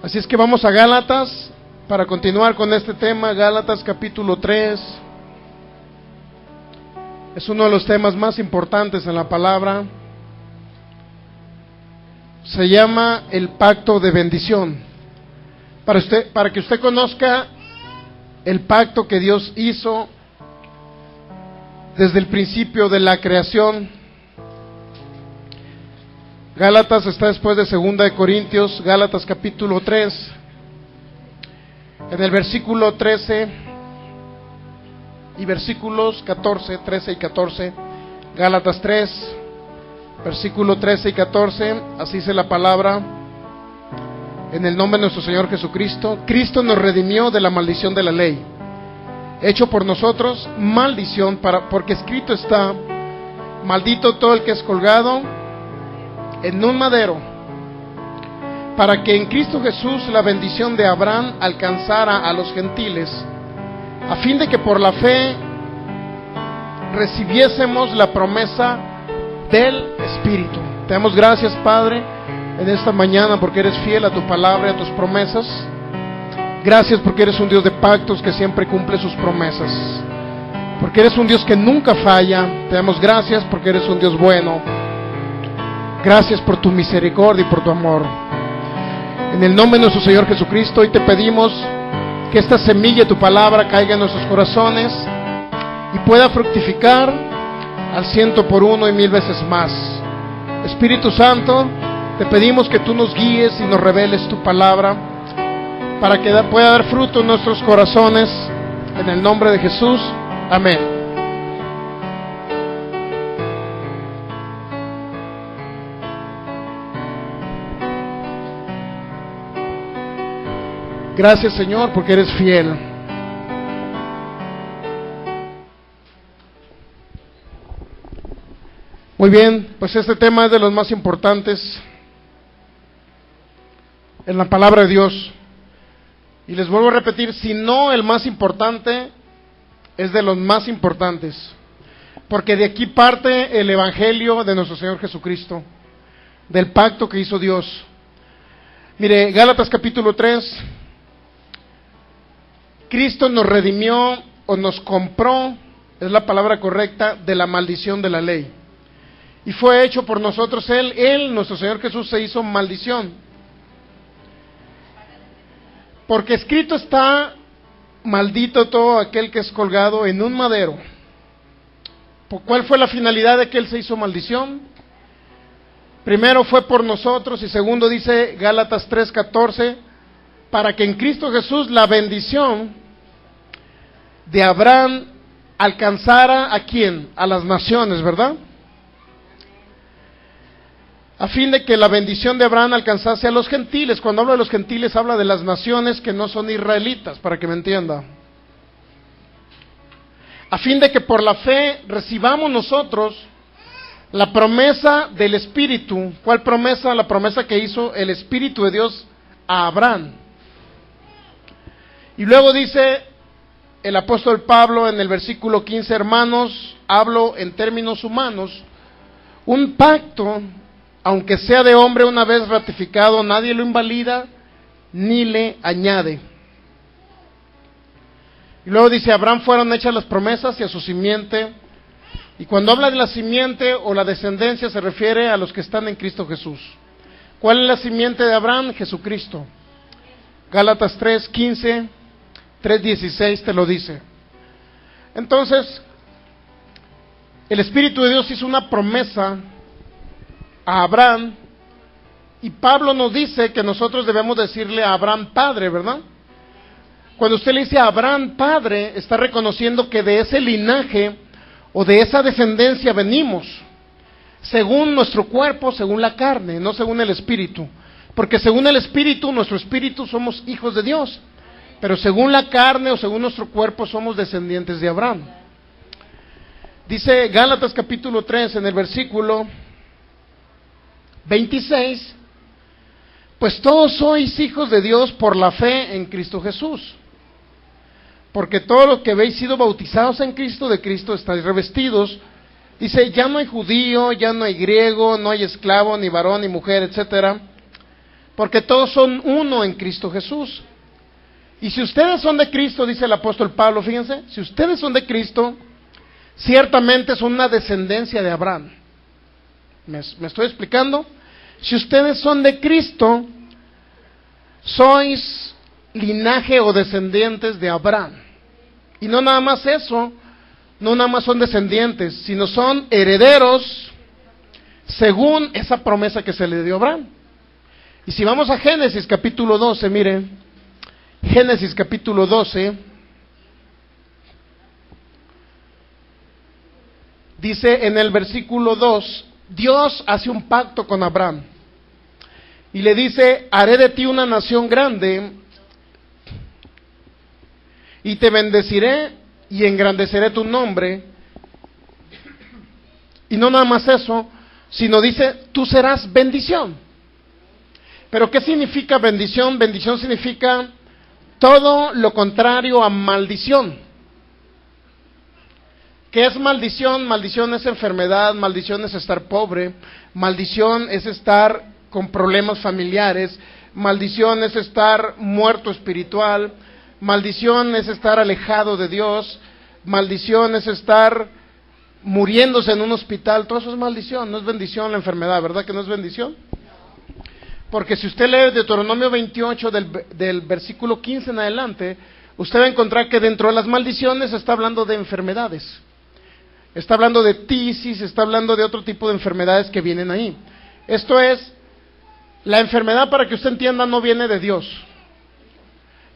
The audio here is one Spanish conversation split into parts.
Así es que vamos a Gálatas para continuar con este tema. Gálatas capítulo 3. Es uno de los temas más importantes en la palabra. Se llama el pacto de bendición. Para que usted conozca el pacto que Dios hizo desde el principio de la creación. Gálatas está después de 2 de Corintios, Gálatas capítulo 3, en el versículo 13 y versículos 14, 13 y 14, Gálatas 3, versículo 13 y 14, así dice la palabra: en el nombre de nuestro Señor Jesucristo, Cristo nos redimió de la maldición de la ley, hecho por nosotros maldición, porque escrito está: maldito todo el que es colgado en un madero, para que en Cristo Jesús la bendición de Abraham alcanzara a los gentiles, a fin de que por la fe recibiésemos la promesa del Espíritu. Te damos gracias, Padre, en esta mañana, porque eres fiel a tu palabra y a tus promesas. Gracias porque eres un Dios de pactos que siempre cumple sus promesas, porque eres un Dios que nunca falla. Te damos gracias porque eres un Dios bueno. Gracias por tu misericordia y por tu amor. En el nombre de nuestro Señor Jesucristo, hoy te pedimos que esta semilla de tu palabra caiga en nuestros corazones y pueda fructificar al 100 por 1 y 1000 veces más. Espíritu Santo, te pedimos que tú nos guíes y nos reveles tu palabra para que pueda dar fruto en nuestros corazones. En el nombre de Jesús, amén. Gracias, Señor, porque eres fiel. Muy bien, pues este tema es de los más importantes en la palabra de Dios. Y les vuelvo a repetir, si no el más importante, es de los más importantes. Porque de aquí parte el evangelio de nuestro Señor Jesucristo, del pacto que hizo Dios. Mire, Gálatas capítulo 3. Cristo nos redimió o nos compró, es la palabra correcta, de la maldición de la ley. Y fue hecho por nosotros Él, nuestro Señor Jesús, se hizo maldición. Porque escrito está: maldito todo aquel que es colgado en un madero. ¿Cuál fue la finalidad de que Él se hizo maldición? Primero fue por nosotros, y segundo dice Gálatas 3:14, para que en Cristo Jesús la bendición de Abraham alcanzara ¿a quién? A las naciones, ¿verdad? A fin de que la bendición de Abraham alcanzase a los gentiles. Cuando habla de los gentiles, habla de las naciones que no son israelitas, para que me entienda. A fin de que por la fe recibamos nosotros la promesa del Espíritu. ¿Cuál promesa? La promesa que hizo el Espíritu de Dios a Abraham. Y luego dice el apóstol Pablo en el versículo 15, hermanos, hablo en términos humanos, un pacto, aunque sea de hombre una vez ratificado, nadie lo invalida ni le añade. Y luego dice, a Abraham fueron hechas las promesas y a su simiente. Y cuando habla de la simiente o la descendencia se refiere a los que están en Cristo Jesús. ¿Cuál es la simiente de Abraham? Jesucristo. Gálatas 3:15, 3:16 te lo dice. Entonces, el Espíritu de Dios hizo una promesa a Abraham, y Pablo nos dice que nosotros debemos decirle a Abraham Padre, ¿verdad? Cuando usted le dice a Abraham Padre, está reconociendo que de ese linaje o de esa descendencia venimos, según nuestro cuerpo, según la carne, no según el Espíritu. Porque según el Espíritu, nuestro espíritu, somos hijos de Dios, pero según la carne o según nuestro cuerpo somos descendientes de Abraham. Dice Gálatas capítulo 3 en el versículo 26, pues todos sois hijos de Dios por la fe en Cristo Jesús. Porque todos los que habéis sido bautizados en Cristo, de Cristo estáis revestidos. Dice, ya no hay judío, ya no hay griego, no hay esclavo, ni varón, ni mujer, etcétera, porque todos son uno en Cristo Jesús. Y si ustedes son de Cristo, dice el apóstol Pablo, fíjense, si ustedes son de Cristo, ciertamente son una descendencia de Abraham. ¿Me estoy explicando? Si ustedes son de Cristo, sois linaje o descendientes de Abraham. Y no nada más eso, no nada más son descendientes, sino son herederos según esa promesa que se le dio a Abraham. Y si vamos a Génesis capítulo 12, miren, Génesis capítulo 12, dice en el versículo 2, Dios hace un pacto con Abraham y le dice: haré de ti una nación grande y te bendeciré y engrandeceré tu nombre. Y no nada más eso, sino dice: tú serás bendición. ¿Pero qué significa bendición? Bendición significa todo lo contrario a maldición. ¿Qué es maldición? Maldición es enfermedad, maldición es estar pobre, maldición es estar con problemas familiares, maldición es estar muerto espiritual, maldición es estar alejado de Dios, maldición es estar muriéndose en un hospital. Todo eso es maldición, no es bendición la enfermedad, ¿verdad que no es bendición? Porque si usted lee Deuteronomio 28 del versículo 15 en adelante, usted va a encontrar que dentro de las maldiciones está hablando de enfermedades. Está hablando de tisis, está hablando de otro tipo de enfermedades que vienen ahí. Esto es, la enfermedad, para que usted entienda, no viene de Dios.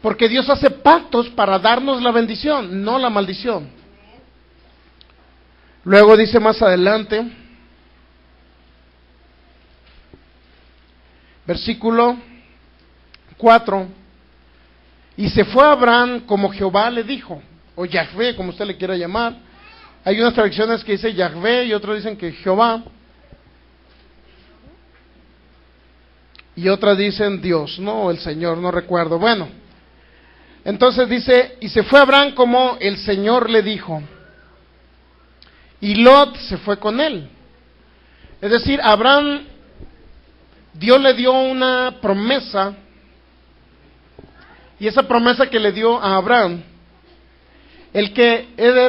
Porque Dios hace pactos para darnos la bendición, no la maldición. Luego dice más adelante, versículo 4, y se fue Abraham como Jehová le dijo, o Yahvé, como usted le quiera llamar. Hay unas traducciones que dice Yahvé y otros dicen que Jehová, y otras dicen Dios, no, el Señor, no recuerdo. Bueno, entonces dice, y se fue Abraham como el Señor le dijo, y Lot se fue con él. Es decir, Abraham, Dios le dio una promesa, y esa promesa que le dio a Abraham,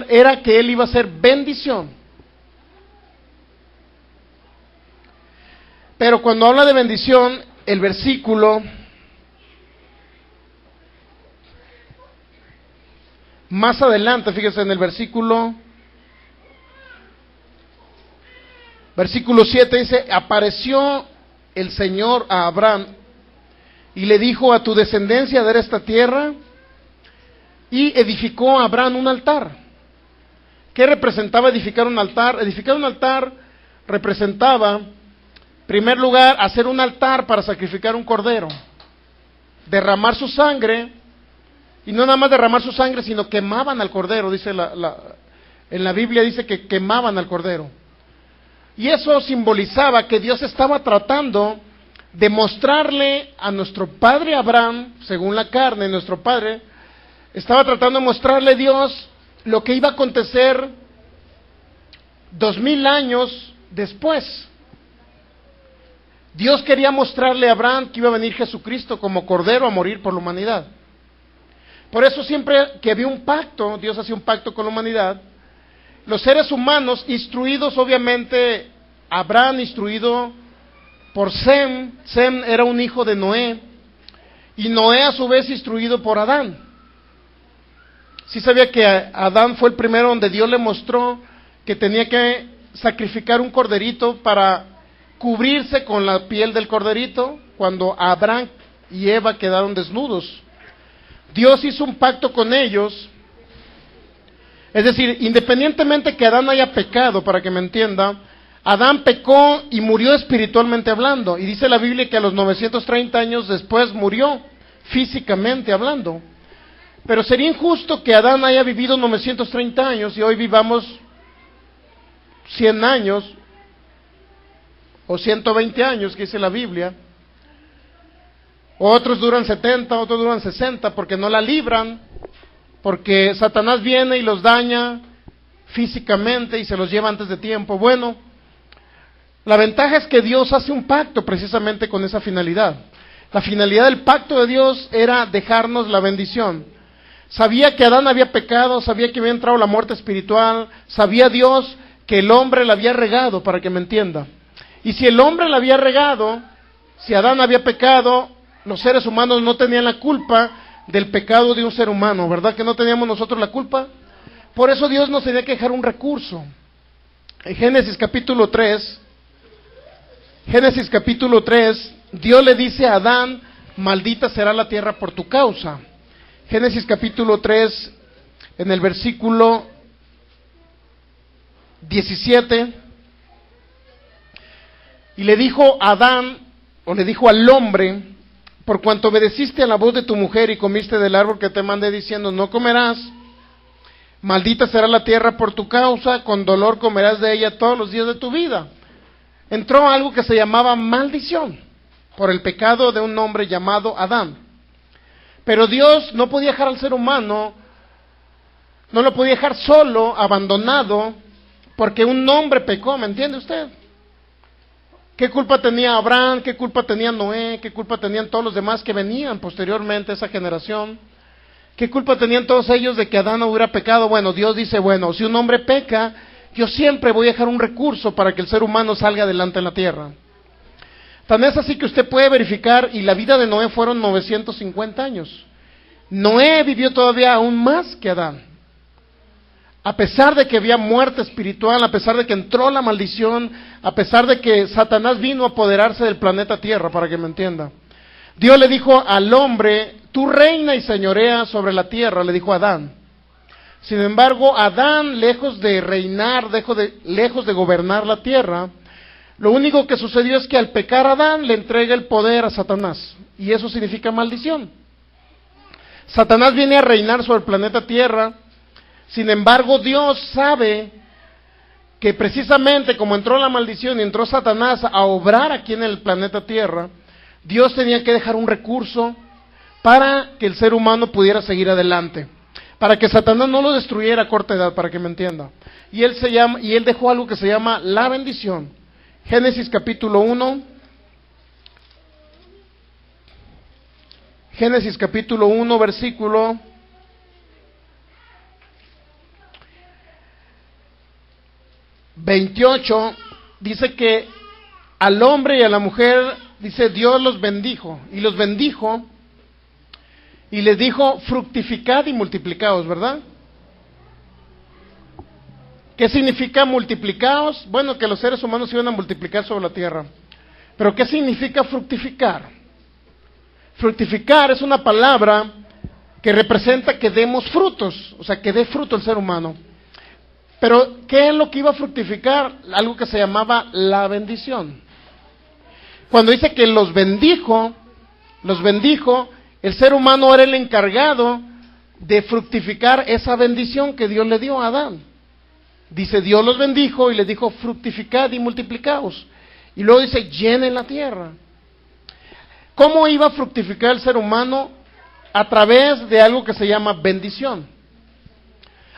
era que él iba a ser bendición. Pero cuando habla de bendición, el versículo más adelante, fíjese en el versículo 7 dice, apareció el Señor a Abraham y le dijo: a tu descendencia daré esta tierra. Y edificó a Abraham un altar. ¿Qué representaba edificar un altar? Edificar un altar representaba, en primer lugar, hacer un altar para sacrificar un cordero, derramar su sangre, y no nada más derramar su sangre, sino quemaban al cordero, dice en la Biblia dice que quemaban al cordero. Y eso simbolizaba que Dios estaba tratando de mostrarle a nuestro padre Abraham, según la carne, nuestro padre, estaba tratando de mostrarle a Dios lo que iba a acontecer 2000 años después. Dios quería mostrarle a Abraham que iba a venir Jesucristo como cordero a morir por la humanidad. Por eso siempre que había un pacto, Dios hacía un pacto con la humanidad, los seres humanos, instruidos obviamente, Abraham instruido por Sem era un hijo de Noé, y Noé a su vez instruido por Adán. Sí sabía que Adán fue el primero donde Dios le mostró que tenía que sacrificar un corderito para cubrirse con la piel del corderito cuando Abraham y Eva quedaron desnudos. Dios hizo un pacto con ellos, es decir, independientemente que Adán haya pecado, para que me entienda, Adán pecó y murió espiritualmente hablando, y dice la Biblia que a los 930 años después murió físicamente hablando. Pero sería injusto que Adán haya vivido 930 años y hoy vivamos 100 años o 120 años, que dice la Biblia. Otros duran 70, otros duran 60 porque no la libran, porque Satanás viene y los daña físicamente y se los lleva antes de tiempo. Bueno, la ventaja es que Dios hace un pacto precisamente con esa finalidad. La finalidad del pacto de Dios era dejarnos la bendición. Sabía que Adán había pecado, sabía que había entrado la muerte espiritual, sabía Dios que el hombre la había regado, para que me entienda. Y si el hombre la había regado, si Adán había pecado, los seres humanos no tenían la culpa del pecado de un ser humano, ¿verdad que no teníamos nosotros la culpa? Por eso Dios nos tenía que dejar un recurso. En Génesis capítulo 3, Dios le dice a Adán, maldita será la tierra por tu causa. Génesis capítulo 3, en el versículo 17, y le dijo a Adán, o le dijo al hombre, por cuanto obedeciste a la voz de tu mujer y comiste del árbol que te mandé diciendo, no comerás, maldita será la tierra por tu causa, con dolor comerás de ella todos los días de tu vida. Entró algo que se llamaba maldición, por el pecado de un hombre llamado Adán. Pero Dios no podía dejar al ser humano, no lo podía dejar solo, abandonado, porque un hombre pecó, ¿me entiende usted? ¿Qué culpa tenía Abraham? ¿Qué culpa tenía Noé? ¿Qué culpa tenían todos los demás que venían posteriormente a esa generación? ¿Qué culpa tenían todos ellos de que Adán no hubiera pecado? Bueno, Dios dice, bueno, si un hombre peca, yo siempre voy a dejar un recurso para que el ser humano salga adelante en la tierra. Tan es así que usted puede verificar, y la vida de Noé fueron 950 años. Noé vivió todavía aún más que Adán. A pesar de que había muerte espiritual, a pesar de que entró la maldición, a pesar de que Satanás vino a apoderarse del planeta Tierra, para que me entienda. Dios le dijo al hombre, tú reina y señorea sobre la tierra, le dijo a Adán. Sin embargo, Adán, lejos de reinar, lejos de gobernar la tierra, lo único que sucedió es que al pecar Adán le entrega el poder a Satanás, y eso significa maldición. Satanás viene a reinar sobre el planeta Tierra. Sin embargo, Dios sabe que precisamente como entró la maldición y entró Satanás a obrar aquí en el planeta Tierra, Dios tenía que dejar un recurso para que el ser humano pudiera seguir adelante, para que Satanás no lo destruyera a corta edad, para que me entienda. Y él dejó algo que se llama la bendición. Génesis capítulo 1. Génesis capítulo 1, versículo 28, dice que al hombre y a la mujer, dice, Dios los bendijo, y les dijo, fructificad y multiplicaos, ¿verdad? ¿Qué significa multiplicaos? Bueno, que los seres humanos iban a multiplicar sobre la tierra. Pero ¿qué significa fructificar? Fructificar es una palabra que representa que demos frutos, o sea, que dé fruto el ser humano. Pero, ¿qué es lo que iba a fructificar? Algo que se llamaba la bendición. Cuando dice que los bendijo, el ser humano era el encargado de fructificar esa bendición que Dios le dio a Adán. Dice, Dios los bendijo y les dijo, fructificad y multiplicaos. Y luego dice, llenen la tierra. ¿Cómo iba a fructificar el ser humano? A través de algo que se llama bendición.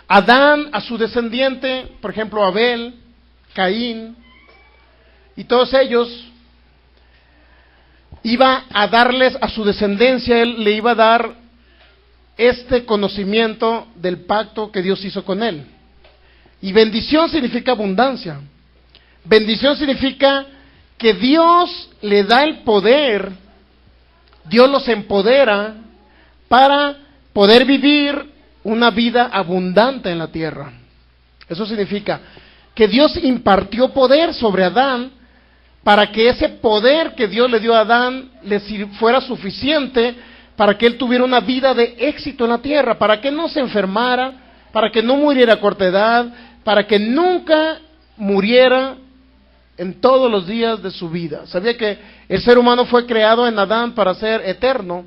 Adán, a su descendiente, por ejemplo Abel, Caín, y todos ellos, iba a darles a su descendencia, él le iba a dar este conocimiento del pacto que Dios hizo con él. Y bendición significa abundancia. Bendición significa que Dios le da el poder, Dios los empodera para poder vivir una vida abundante en la tierra. Eso significa que Dios impartió poder sobre Adán para que ese poder que Dios le dio a Adán le fuera suficiente para que él tuviera una vida de éxito en la tierra, para que no se enfermara, para que no muriera a corta edad, para que nunca muriera en todos los días de su vida. Sabía que el ser humano fue creado en Adán para ser eterno.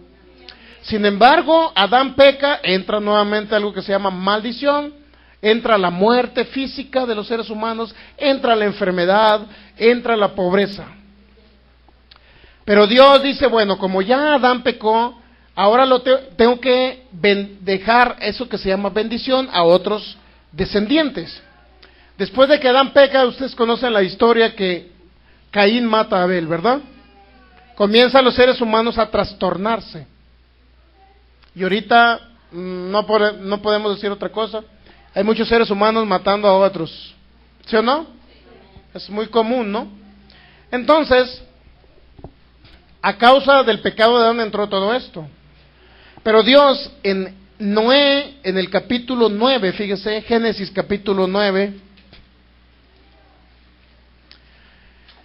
Sin embargo, Adán peca, entra nuevamente algo que se llama maldición, entra la muerte física de los seres humanos, entra la enfermedad, entra la pobreza. Pero Dios dice, bueno, como ya Adán pecó, ahora tengo que dejar eso que se llama bendición a otros descendientes. Después de que Adán peca, ustedes conocen la historia que Caín mata a Abel, ¿verdad? comienzan los seres humanos a trastornarse. Y ahorita no podemos decir otra cosa. Hay muchos seres humanos matando a otros. ¿Sí o no? Es muy común, ¿no? Entonces, a causa del pecado de Adán entró todo esto. Pero Dios en Noé, en el capítulo 9, fíjese, Génesis capítulo 9,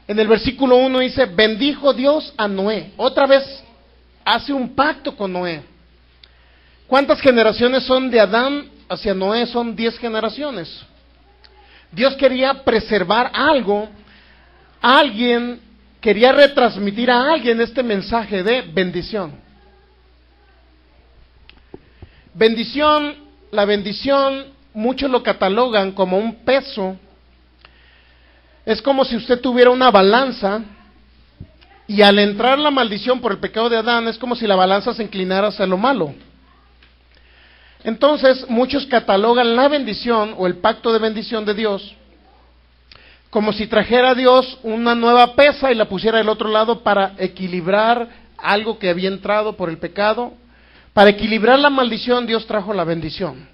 en el versículo 1 dice, bendijo Dios a Noé. Otra vez hace un pacto con Noé. ¿Cuántas generaciones son de Adán hacia Noé? Son 10 generaciones. Dios quería preservar algo, alguien quería retransmitir a alguien este mensaje de bendición. Bendición, la bendición, muchos lo catalogan como un peso. Es como si usted tuviera una balanza y al entrar la maldición por el pecado de Adán, es como si la balanza se inclinara hacia lo malo. Entonces, muchos catalogan la bendición o el pacto de bendición de Dios como si trajera a Dios una nueva pesa y la pusiera del otro lado para equilibrar algo que había entrado por el pecado. Para equilibrar la maldición, Dios trajo la bendición.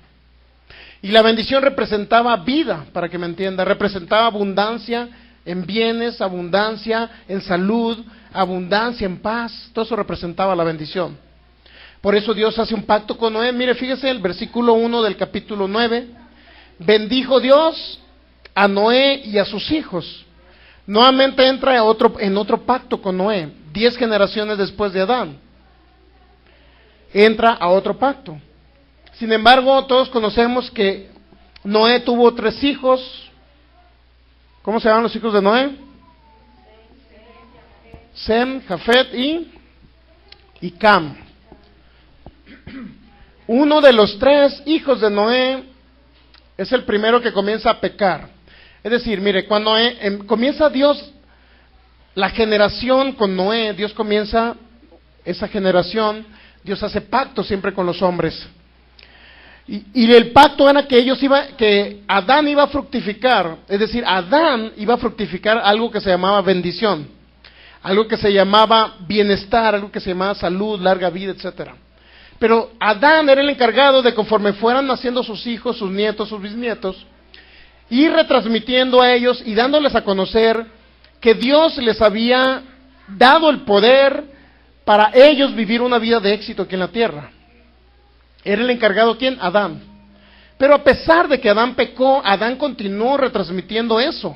Y la bendición representaba vida, para que me entienda, representaba abundancia en bienes, abundancia en salud, abundancia en paz, todo eso representaba la bendición. Por eso Dios hace un pacto con Noé. Mire, fíjese el versículo 1 del capítulo 9. Bendijo Dios a Noé y a sus hijos. Nuevamente entra en otro pacto con Noé, 10 generaciones después de Adán. Entra a otro pacto. Sin embargo, todos conocemos que Noé tuvo 3 hijos. ¿Cómo se llaman los hijos de Noé? Sem, Jafet y Cam. Uno de los 3 hijos de Noé es el primero que comienza a pecar. Es decir, mire, cuando comienza Dios, la generación con Noé, Dios comienza esa generación, Dios hace pacto siempre con los hombres. Y el pacto era que Adán iba a fructificar, es decir, Adán iba a fructificar algo que se llamaba bendición, algo que se llamaba bienestar, algo que se llamaba salud, larga vida, etcétera. Pero Adán era el encargado de, conforme fueran naciendo sus hijos, sus nietos, sus bisnietos, ir retransmitiendo a ellos y dándoles a conocer que Dios les había dado el poder para ellos vivir una vida de éxito aquí en la tierra. Era el encargado, ¿quién? Adán. Pero a pesar de que Adán pecó, Adán continuó retransmitiendo eso.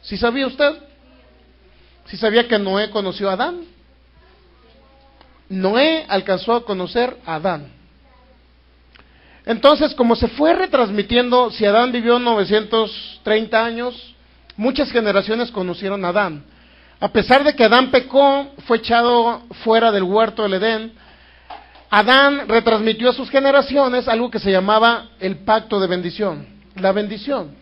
¿Sí sabía usted? ¿Sí sabía que Noé conoció a Adán? Noé alcanzó a conocer a Adán. Entonces, como se fue retransmitiendo, si Adán vivió 930 años, muchas generaciones conocieron a Adán. A pesar de que Adán pecó, fue echado fuera del huerto del Edén, Adán retransmitió a sus generaciones algo que se llamaba el pacto de bendición, la bendición.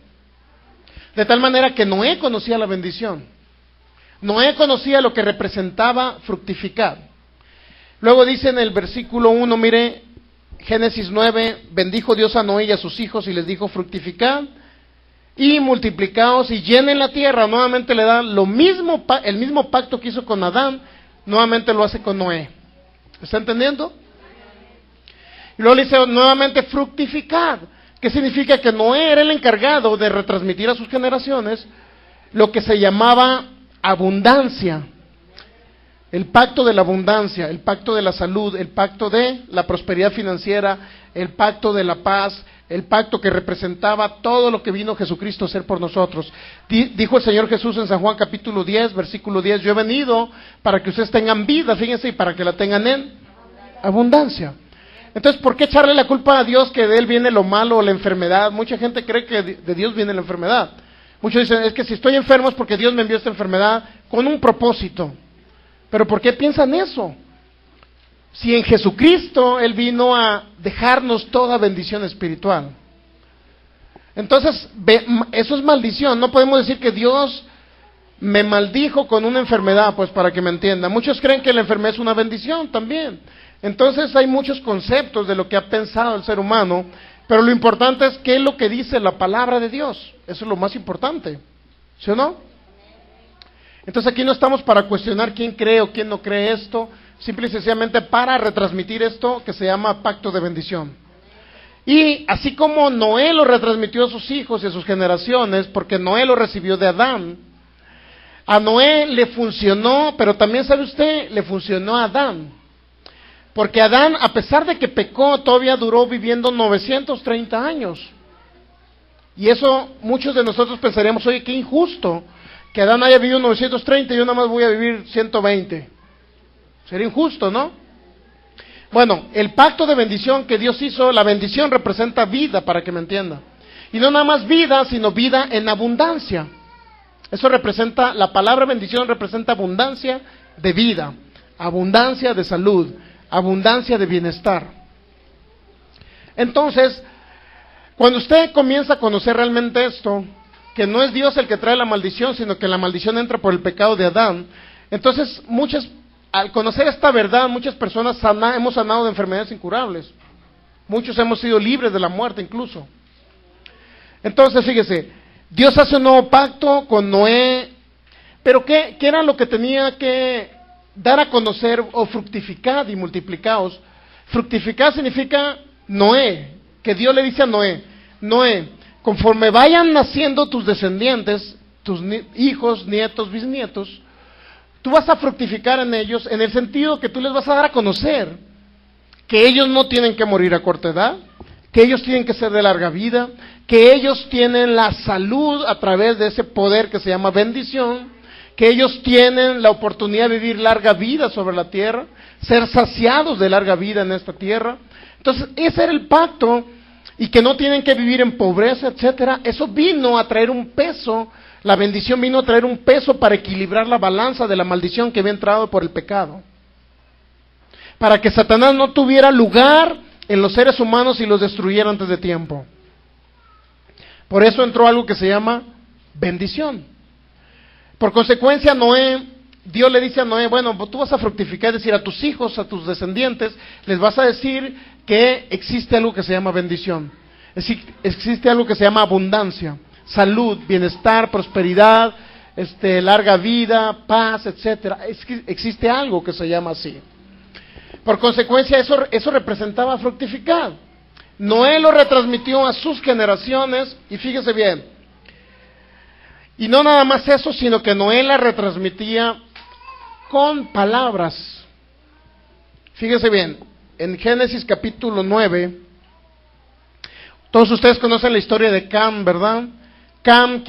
De tal manera que Noé conocía la bendición. Noé conocía lo que representaba fructificar. Luego dice en el versículo 1, mire, Génesis 9, bendijo Dios a Noé y a sus hijos y les dijo, fructificad y multiplicaos y llenen la tierra. Nuevamente le da el mismo pacto que hizo con Adán, nuevamente lo hace con Noé. ¿Está entendiendo? Y luego le dice nuevamente fructificad, que significa que Noé era el encargado de retransmitir a sus generaciones lo que se llamaba abundancia. El pacto de la abundancia, el pacto de la salud, el pacto de la prosperidad financiera, el pacto de la paz, el pacto que representaba todo lo que vino Jesucristo a hacer por nosotros. Dijo el Señor Jesús en San Juan capítulo 10, versículo 10, yo he venido para que ustedes tengan vida, fíjense, y para que la tengan en abundancia. Entonces, ¿por qué echarle la culpa a Dios que de Él viene lo malo o la enfermedad? Mucha gente cree que de Dios viene la enfermedad. Muchos dicen, es que si estoy enfermo es porque Dios me envió esta enfermedad con un propósito. Pero ¿por qué piensan eso? Si en Jesucristo Él vino a dejarnos toda bendición espiritual. Entonces, eso es maldición. No podemos decir que Dios me maldijo con una enfermedad, pues para que me entienda. Muchos creen que la enfermedad es una bendición también. Entonces hay muchos conceptos de lo que ha pensado el ser humano, pero lo importante es qué es lo que dice la palabra de Dios. Eso es lo más importante, ¿sí o no? Entonces aquí no estamos para cuestionar quién cree o quién no cree esto, simple y sencillamente para retransmitir esto que se llama pacto de bendición. Y así como Noé lo retransmitió a sus hijos y a sus generaciones, porque Noé lo recibió de Adán, a Noé le funcionó, pero también sabe usted, le funcionó a Adán. Porque Adán, a pesar de que pecó, todavía duró viviendo 930 años. Y eso muchos de nosotros pensaríamos, oye, qué injusto que Adán haya vivido 930 y yo nada más voy a vivir 120. Sería injusto, ¿no? Bueno, el pacto de bendición que Dios hizo, la bendición representa vida, para que me entienda. Y no nada más vida, sino vida en abundancia. Eso representa, la palabra bendición representa abundancia de vida, abundancia de salud, abundancia de bienestar. Entonces, cuando usted comienza a conocer realmente esto, que no es Dios el que trae la maldición, sino que la maldición entra por el pecado de Adán, entonces al conocer esta verdad, muchas personas hemos sanado de enfermedades incurables. Muchos hemos sido libres de la muerte incluso. Entonces, fíjese, Dios hace un nuevo pacto con Noé, pero ¿qué era lo que tenía que dar a conocer? O fructificad y multiplicaos. Fructificar significa Noé, que Dios le dice a Noé, Noé, conforme vayan naciendo tus descendientes, tus hijos, nietos, bisnietos, tú vas a fructificar en ellos, en el sentido que tú les vas a dar a conocer que ellos no tienen que morir a corta edad, que ellos tienen que ser de larga vida, que ellos tienen la salud a través de ese poder que se llama bendición, que ellos tienen la oportunidad de vivir larga vida sobre la tierra, ser saciados de larga vida en esta tierra. Entonces, ese era el pacto, y que no tienen que vivir en pobreza, etcétera. Eso vino a traer un peso, la bendición vino a traer un peso para equilibrar la balanza de la maldición que había entrado por el pecado. Para que Satanás no tuviera lugar en los seres humanos y los destruyera antes de tiempo. Por eso entró algo que se llama bendición. Por consecuencia, Dios le dice a Noé, bueno, tú vas a fructificar, es decir, a tus hijos, a tus descendientes, les vas a decir que existe algo que se llama bendición. Es decir, existe algo que se llama abundancia, salud, bienestar, prosperidad, larga vida, paz, etcétera. Existe algo que se llama así. Por consecuencia, eso representaba fructificar. Noé lo retransmitió a sus generaciones, y fíjese bien, y no nada más eso, sino que Noé la retransmitía con palabras. Fíjese bien, en Génesis capítulo 9, todos ustedes conocen la historia de Cam, ¿verdad? Cam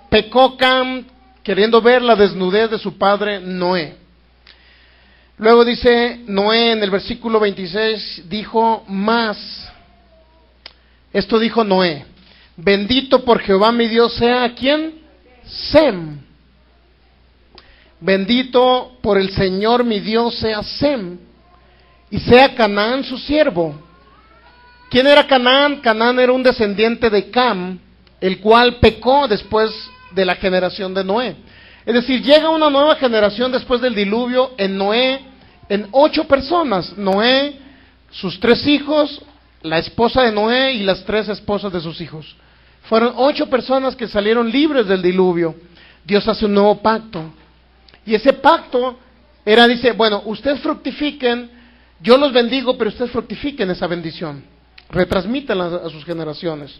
pecó Cam queriendo ver la desnudez de su padre Noé. Luego dice Noé en el versículo 26, dijo más, esto dijo Noé, bendito por Jehová mi Dios sea, ¿quién? Sem. Bendito por el Señor mi Dios sea Sem, y sea Canaán su siervo. ¿Quién era Canaán? Canaán era un descendiente de Cam, el cual pecó después de la generación de Noé. Es decir, llega una nueva generación después del diluvio en Noé, en 8 personas. Noé, sus 3 hijos, la esposa de Noé y las 3 esposas de sus hijos. Fueron 8 personas que salieron libres del diluvio. Dios hace un nuevo pacto. Y ese pacto dice, bueno, ustedes fructifiquen, yo los bendigo, pero ustedes fructifiquen esa bendición. Retransmítanla a sus generaciones.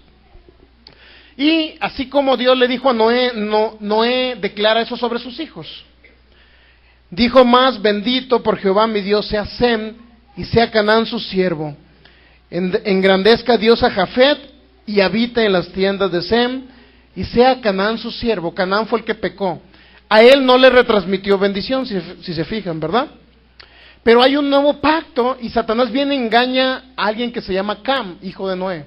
Y así como Dios le dijo a Noé, Noé declara eso sobre sus hijos. Dijo más, bendito por Jehová mi Dios sea Sem, y sea Canaán su siervo. Engrandezca Dios a Jafet, y habita en las tiendas de Sem, y sea Canaán su siervo. Canaán fue el que pecó. A él no le retransmitió bendición, si se fijan, ¿verdad? Pero hay un nuevo pacto, y Satanás viene y engaña a alguien que se llama Cam, hijo de Noé.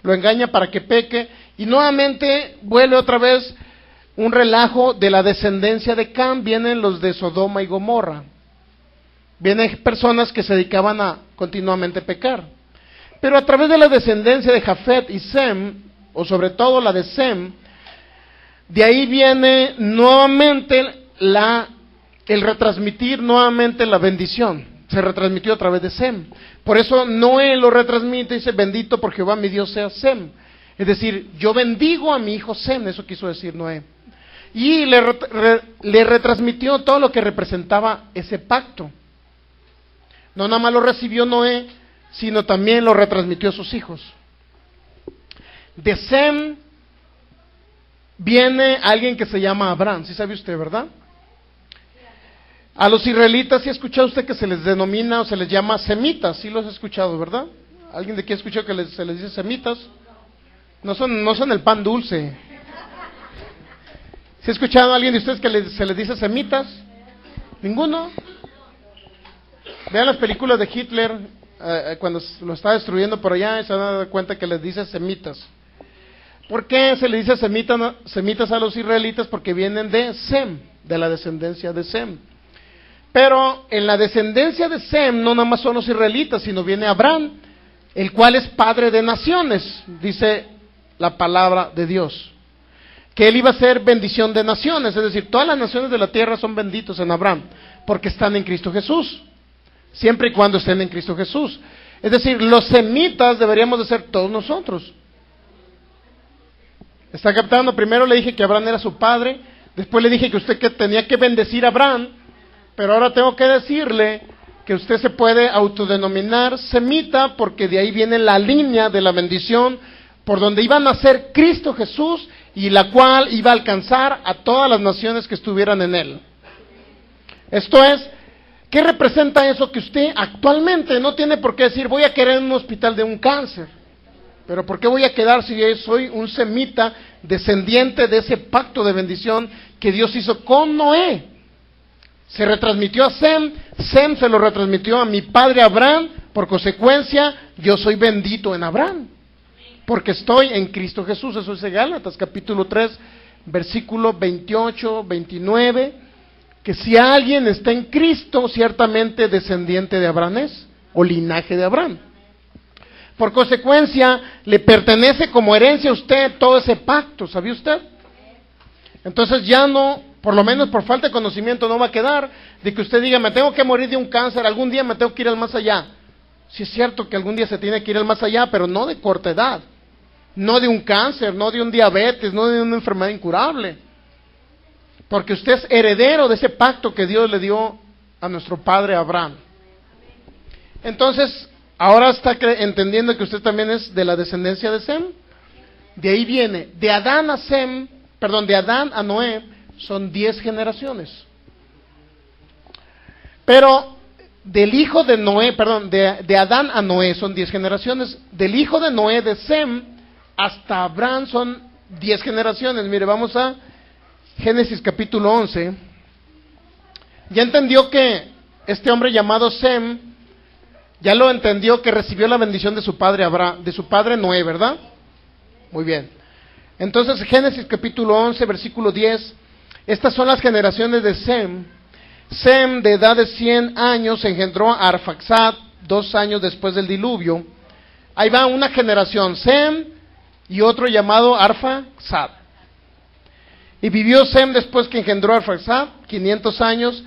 Lo engaña para que peque, y nuevamente vuelve otra vez un relajo de la descendencia de Cam. Vienen los de Sodoma y Gomorra. Vienen personas que se dedicaban a continuamente pecar. Pero a través de la descendencia de Jafet y Sem, o sobre todo la de Sem, de ahí viene nuevamente el retransmitir nuevamente la bendición. Se retransmitió a través de Sem. Por eso Noé lo retransmite y dice, bendito por Jehová mi Dios sea Sem. Es decir, yo bendigo a mi hijo Sem, eso quiso decir Noé. y le retransmitió todo lo que representaba ese pacto. No nada más lo recibió Noé, sino también lo retransmitió a sus hijos. De Sem viene alguien que se llama Abraham, ¿sí sabe usted, verdad? A los israelitas, ¿sí ha escuchado usted que se les denomina o se les llama semitas? Sí los ha escuchado, ¿verdad? ¿Alguien de aquí ha escuchado que se les dice semitas? No son el pan dulce. ¿Sí ha escuchado a alguien de ustedes que se les dice semitas? ¿Ninguno? Vean las películas de Hitler, cuando lo está destruyendo por allá, y se van a dar cuenta que les dice semitas. ¿Por qué se les dice semitas a los israelitas? Porque vienen de Sem, de la descendencia de Sem. Pero en la descendencia de Sem no nada más son los israelitas, sino viene Abraham, el cual es padre de naciones, dice la palabra de Dios. Que él iba a ser bendición de naciones, es decir, todas las naciones de la tierra son benditos en Abraham, porque están en Cristo Jesús, siempre y cuando estén en Cristo Jesús. Es decir, los semitas deberíamos de ser todos nosotros. ¿Está captando? Primero le dije que Abraham era su padre, después le dije que usted que tenía que bendecir a Abraham, pero ahora tengo que decirle que usted se puede autodenominar semita, porque de ahí viene la línea de la bendición por donde iba a nacer Cristo Jesús, y la cual iba a alcanzar a todas las naciones que estuvieran en él. Esto es, ¿qué representa eso? Que usted actualmente no tiene por qué decir, voy a quedar en un hospital de un cáncer. Pero ¿por qué voy a quedar si yo soy un semita descendiente de ese pacto de bendición que Dios hizo con Noé? Se retransmitió a Sem, Sem se lo retransmitió a mi padre Abraham, por consecuencia yo soy bendito en Abraham, porque estoy en Cristo Jesús. Eso dice Gálatas capítulo 3, versículo 28, 29, que si alguien está en Cristo, ciertamente descendiente de Abraham es, o linaje de Abraham. Por consecuencia, le pertenece como herencia a usted todo ese pacto, ¿sabía usted? Entonces ya no, por lo menos por falta de conocimiento, no va a quedar de que usted diga, me tengo que morir de un cáncer, algún día me tengo que ir al más allá. Sí es cierto que algún día se tiene que ir al más allá, pero no de corta edad, no de un cáncer, no de un diabetes, no de una enfermedad incurable, porque usted es heredero de ese pacto que Dios le dio a nuestro padre Abraham. Entonces, ahora está entendiendo que usted también es de la descendencia de Sem. De ahí viene, de Adán a Noé son 10 generaciones. Pero del hijo de Noé, de Adán a Noé son 10 generaciones. Del hijo de Noé, de Sem, hasta Abraham son 10 generaciones. Mire, vamos a Génesis capítulo 11. Ya entendió que este hombre llamado Sem, ya lo entendió que recibió la bendición de su padre Abraham, de su padre Noé, ¿verdad? Muy bien. Entonces, Génesis capítulo 11, versículo 10, estas son las generaciones de Sem. Sem, de edad de 100 años, engendró a Arfaxad 2 años después del diluvio. Ahí va una generación, Sem y otro llamado Arfaxad. Y vivió Sem después que engendró a Arfaxad 500 años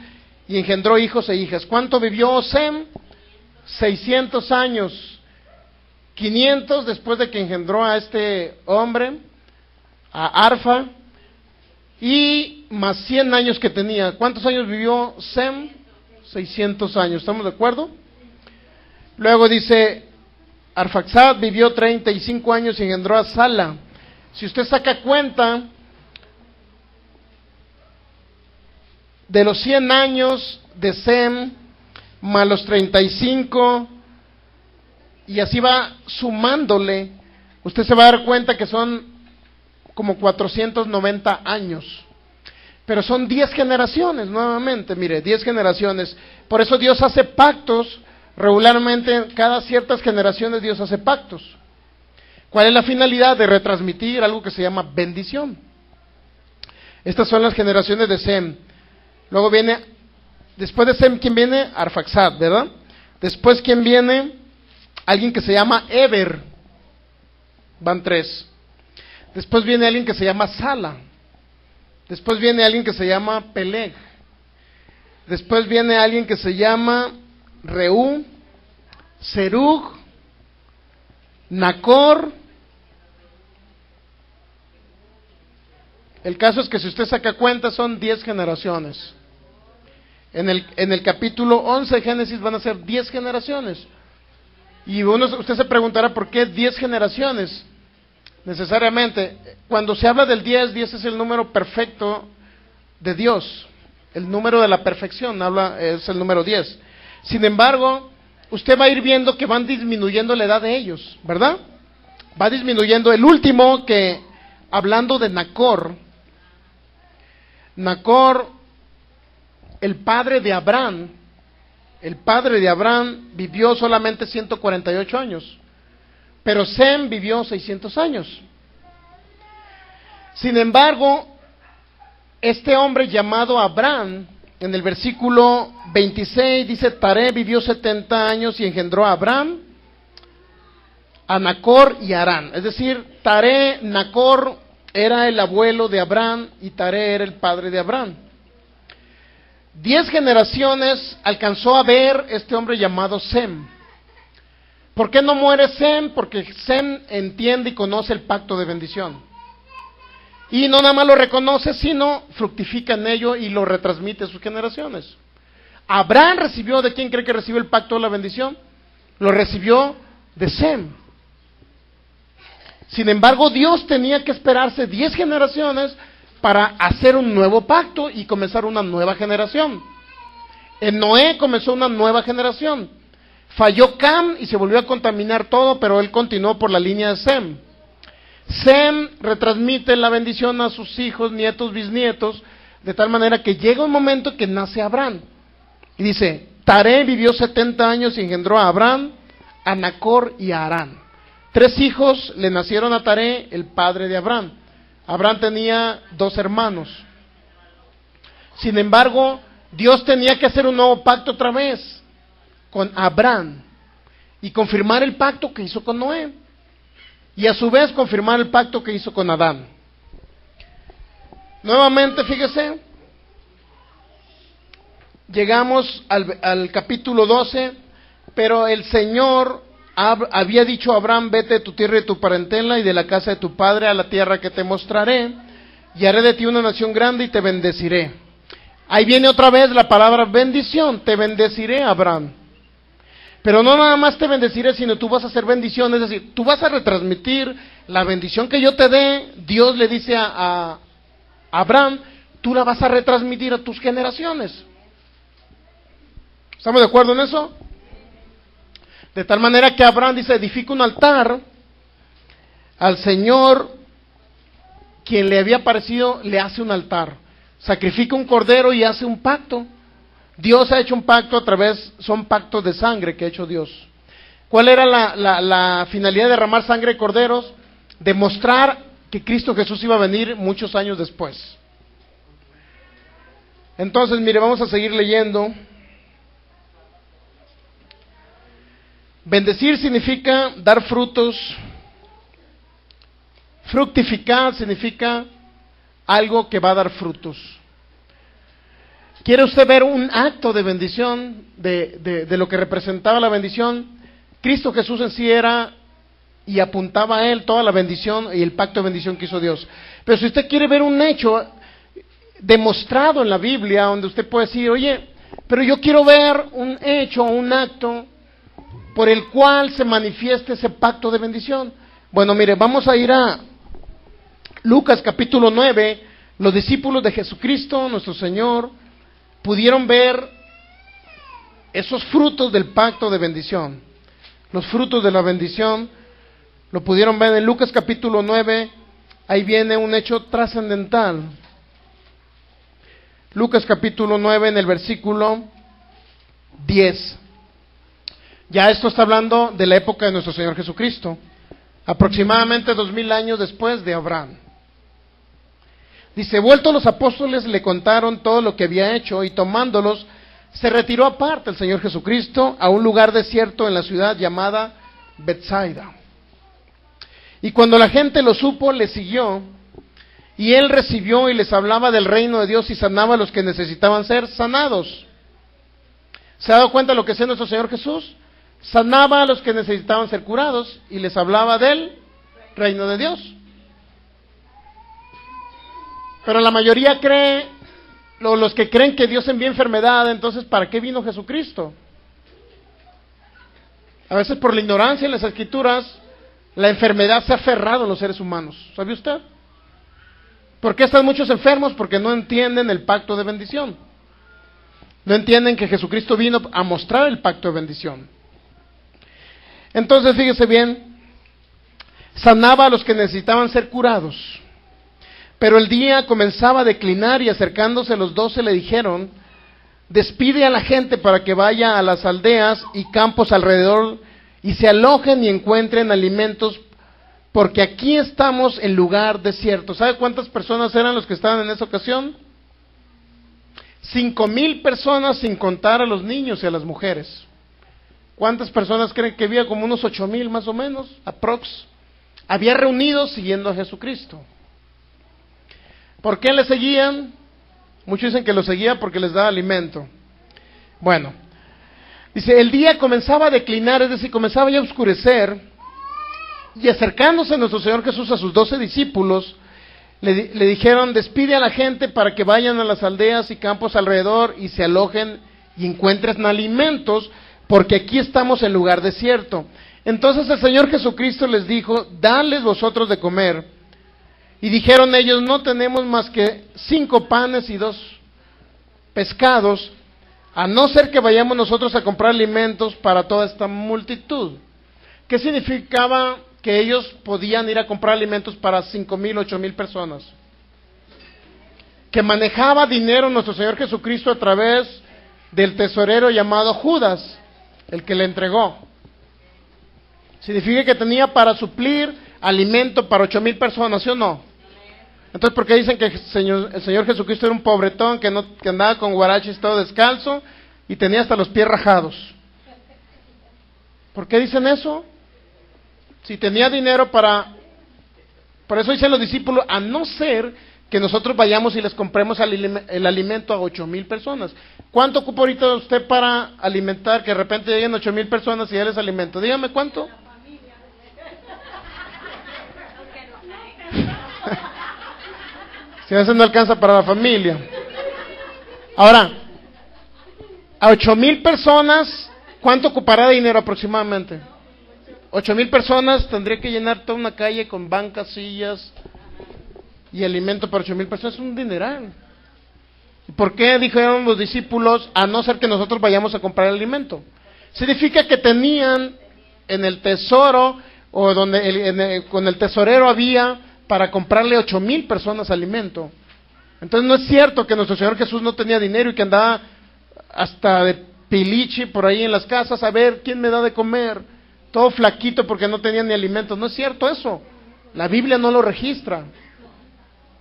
y engendró hijos e hijas. ¿Cuánto vivió Sem? 600 años. 500 después de que engendró a este hombre, a Arfa, y más 100 años que tenía. ¿Cuántos años vivió Sem? 600 años, ¿estamos de acuerdo? Luego dice, Arfaxad vivió 35 años y engendró a Sala. Si usted saca cuenta de los 100 años de Sem, más los 35, y así va sumándole, usted se va a dar cuenta que son como 490 años. Pero son 10 generaciones, nuevamente, mire, 10 generaciones. Por eso Dios hace pactos, regularmente cada ciertas generaciones Dios hace pactos. ¿Cuál es la finalidad? De retransmitir algo que se llama bendición. Estas son las generaciones de Sem. Luego viene, después de Sem, ¿quién viene? Arfaxad, ¿verdad? Después, ¿quién viene? Alguien que se llama Eber. Van 3. Después viene alguien que se llama Sala. Después viene alguien que se llama Peleg. Después viene alguien que se llama Reú, Serug, Nacor, El caso es que si usted saca cuenta son 10 generaciones. En el capítulo 11 de Génesis van a ser 10 generaciones. Y usted se preguntará por qué 10 generaciones. Necesariamente, cuando se habla del 10 es el número perfecto de Dios. El número de la perfección es el número 10. Sin embargo, usted va a ir viendo que van disminuyendo la edad de ellos, ¿verdad? Va disminuyendo. El último, que hablando de Nacor, el padre de Abraham vivió solamente 148 años, pero Sem vivió 600 años. Sin embargo, este hombre llamado Abraham, en el versículo 26 dice, Taré vivió 70 años y engendró a Abraham, a Nacor y a Harán. Es decir, Nacor era el abuelo de Abraham y Taré era el padre de Abraham. 10 generaciones alcanzó a ver este hombre llamado Sem. ¿Por qué no muere Sem? Porque Sem entiende y conoce el pacto de bendición. Y no nada más lo reconoce, sino fructifica en ello y lo retransmite a sus generaciones. Abraham recibió, ¿de quién cree que recibió el pacto de la bendición? Lo recibió de Sem. Sin embargo, Dios tenía que esperarse 10 generaciones para hacer un nuevo pacto y comenzar una nueva generación. En Noé comenzó una nueva generación. Falló Cam y se volvió a contaminar todo, pero él continuó por la línea de Sem. Sem retransmite la bendición a sus hijos, nietos, bisnietos, de tal manera que llega un momento que nace Abraham. Y dice, Taré vivió 70 años y engendró a Abraham, a Nacor y a Harán. 3 hijos le nacieron a Taré, el padre de Abraham. Abraham tenía 2 hermanos. Sin embargo, Dios tenía que hacer un nuevo pacto otra vez con Abraham y confirmar el pacto que hizo con Noé. Y a su vez confirmar el pacto que hizo con Adán. Nuevamente, fíjese, llegamos al capítulo 12, pero el Señor había dicho a Abraham, vete de tu tierra y de tu parentela y de la casa de tu padre a la tierra que te mostraré, y haré de ti una nación grande y te bendeciré. Ahí viene otra vez la palabra bendición, te bendeciré, Abraham. Pero no nada más te bendeciré, sino tú vas a hacer bendición, es decir, tú vas a retransmitir la bendición que yo te dé. Dios le dice a Abraham, tú la vas a retransmitir a tus generaciones. ¿Estamos de acuerdo en eso? De tal manera que Abraham dice, edifica un altar al Señor, quien le había aparecido, le hace un altar. Sacrifica un cordero y hace un pacto. Dios ha hecho un pacto son pactos de sangre que ha hecho Dios. ¿Cuál era la finalidad de derramar sangre de corderos? Demostrar que Cristo Jesús iba a venir muchos años después. Entonces, mire, vamos a seguir leyendo. Bendecir significa dar frutos. Fructificar significa algo que va a dar frutos. ¿Quiere usted ver un acto de bendición de lo que representaba la bendición? Cristo Jesús en sí era y apuntaba a Él toda la bendición y el pacto de bendición que hizo Dios. Pero si usted quiere ver un hecho demostrado en la Biblia, donde usted puede decir, oye, pero yo quiero ver un hecho, un acto por el cual se manifieste ese pacto de bendición. Bueno, mire, vamos a ir a Lucas capítulo 9. Los discípulos de Jesucristo, nuestro Señor, pudieron ver esos frutos del pacto de bendición. Los frutos de la bendición lo pudieron ver en Lucas capítulo 9. Ahí viene un hecho trascendental. Lucas capítulo 9 en el versículo 10. Ya esto está hablando de la época de nuestro Señor Jesucristo, aproximadamente 2000 años después de Abraham. Dice, vueltos los apóstoles le contaron todo lo que había hecho y tomándolos se retiró aparte el Señor Jesucristo a un lugar desierto en la ciudad llamada Betsaida. Y cuando la gente lo supo, le siguió, y él recibió y les hablaba del reino de Dios y sanaba a los que necesitaban ser sanados. ¿Se ha dado cuenta de lo que hacía nuestro Señor Jesús? Sanaba a los que necesitaban ser curados y les hablaba del reino de Dios. Pero la mayoría cree, los que creen que Dios envía enfermedad, entonces ¿para qué vino Jesucristo? A veces por la ignorancia en las Escrituras, la enfermedad se ha aferrado en los seres humanos. ¿Sabe usted? ¿Por qué están muchos enfermos? Porque no entienden el pacto de bendición. No entienden que Jesucristo vino a mostrar el pacto de bendición. Entonces, fíjese bien, sanaba a los que necesitaban ser curados. Pero el día comenzaba a declinar y acercándose los 12 le dijeron: despide a la gente para que vaya a las aldeas y campos alrededor y se alojen y encuentren alimentos, porque aquí estamos en lugar desierto. ¿Sabe cuántas personas eran los que estaban en esa ocasión? 5,000 personas, sin contar a los niños y a las mujeres. ¿Cuántas personas creen que había? Como unos 8,000 más o menos, aprox. Había reunidos siguiendo a Jesucristo. ¿Por qué le seguían? Muchos dicen que lo seguían porque les daba alimento. Bueno, dice, el día comenzaba a declinar, es decir, comenzaba ya a oscurecer, y acercándose nuestro Señor Jesús a sus 12 discípulos, le dijeron: despide a la gente para que vayan a las aldeas y campos alrededor y se alojen y encuentren alimentos, porque aquí estamos en lugar desierto. Entonces el Señor Jesucristo les dijo: dadles vosotros de comer. Y dijeron ellos: no tenemos más que 5 panes y 2 pescados, a no ser que vayamos nosotros a comprar alimentos para toda esta multitud. ¿Qué significaba que ellos podían ir a comprar alimentos para 5,000, 8,000 personas? Que manejaba dinero nuestro Señor Jesucristo a través del tesorero llamado Judas, el que le entregó. Significa que tenía para suplir alimento para 8,000 personas, ¿sí o no? Entonces, ¿por qué dicen que el Señor Jesucristo era un pobretón que andaba con guaraches todo descalzo y tenía hasta los pies rajados? ¿Por qué dicen eso? Si tenía dinero por eso dicen los discípulos: a no ser que nosotros vayamos y les compremos el alimento a 8,000 personas. ¿Cuánto ocupa ahorita usted para alimentar, que de repente lleguen 8,000 personas y ya les alimento? Dígame, ¿cuánto? Si a veces no alcanza para la familia. Ahora, a 8,000 personas, ¿cuánto ocupará de dinero aproximadamente? 8,000 personas, tendría que llenar toda una calle con bancas, sillas y alimento para 8,000 personas. Es un dineral. ¿Y por qué dijeron los discípulos: a no ser que nosotros vayamos a comprar el alimento? Significa que tenían en el tesoro, o con el tesorero había para comprarle 8,000 personas alimento. Entonces no es cierto que nuestro Señor Jesús no tenía dinero y que andaba hasta de pilichi por ahí en las casas a ver quién me da de comer, todo flaquito porque no tenía ni alimento. No es cierto eso. La Biblia no lo registra,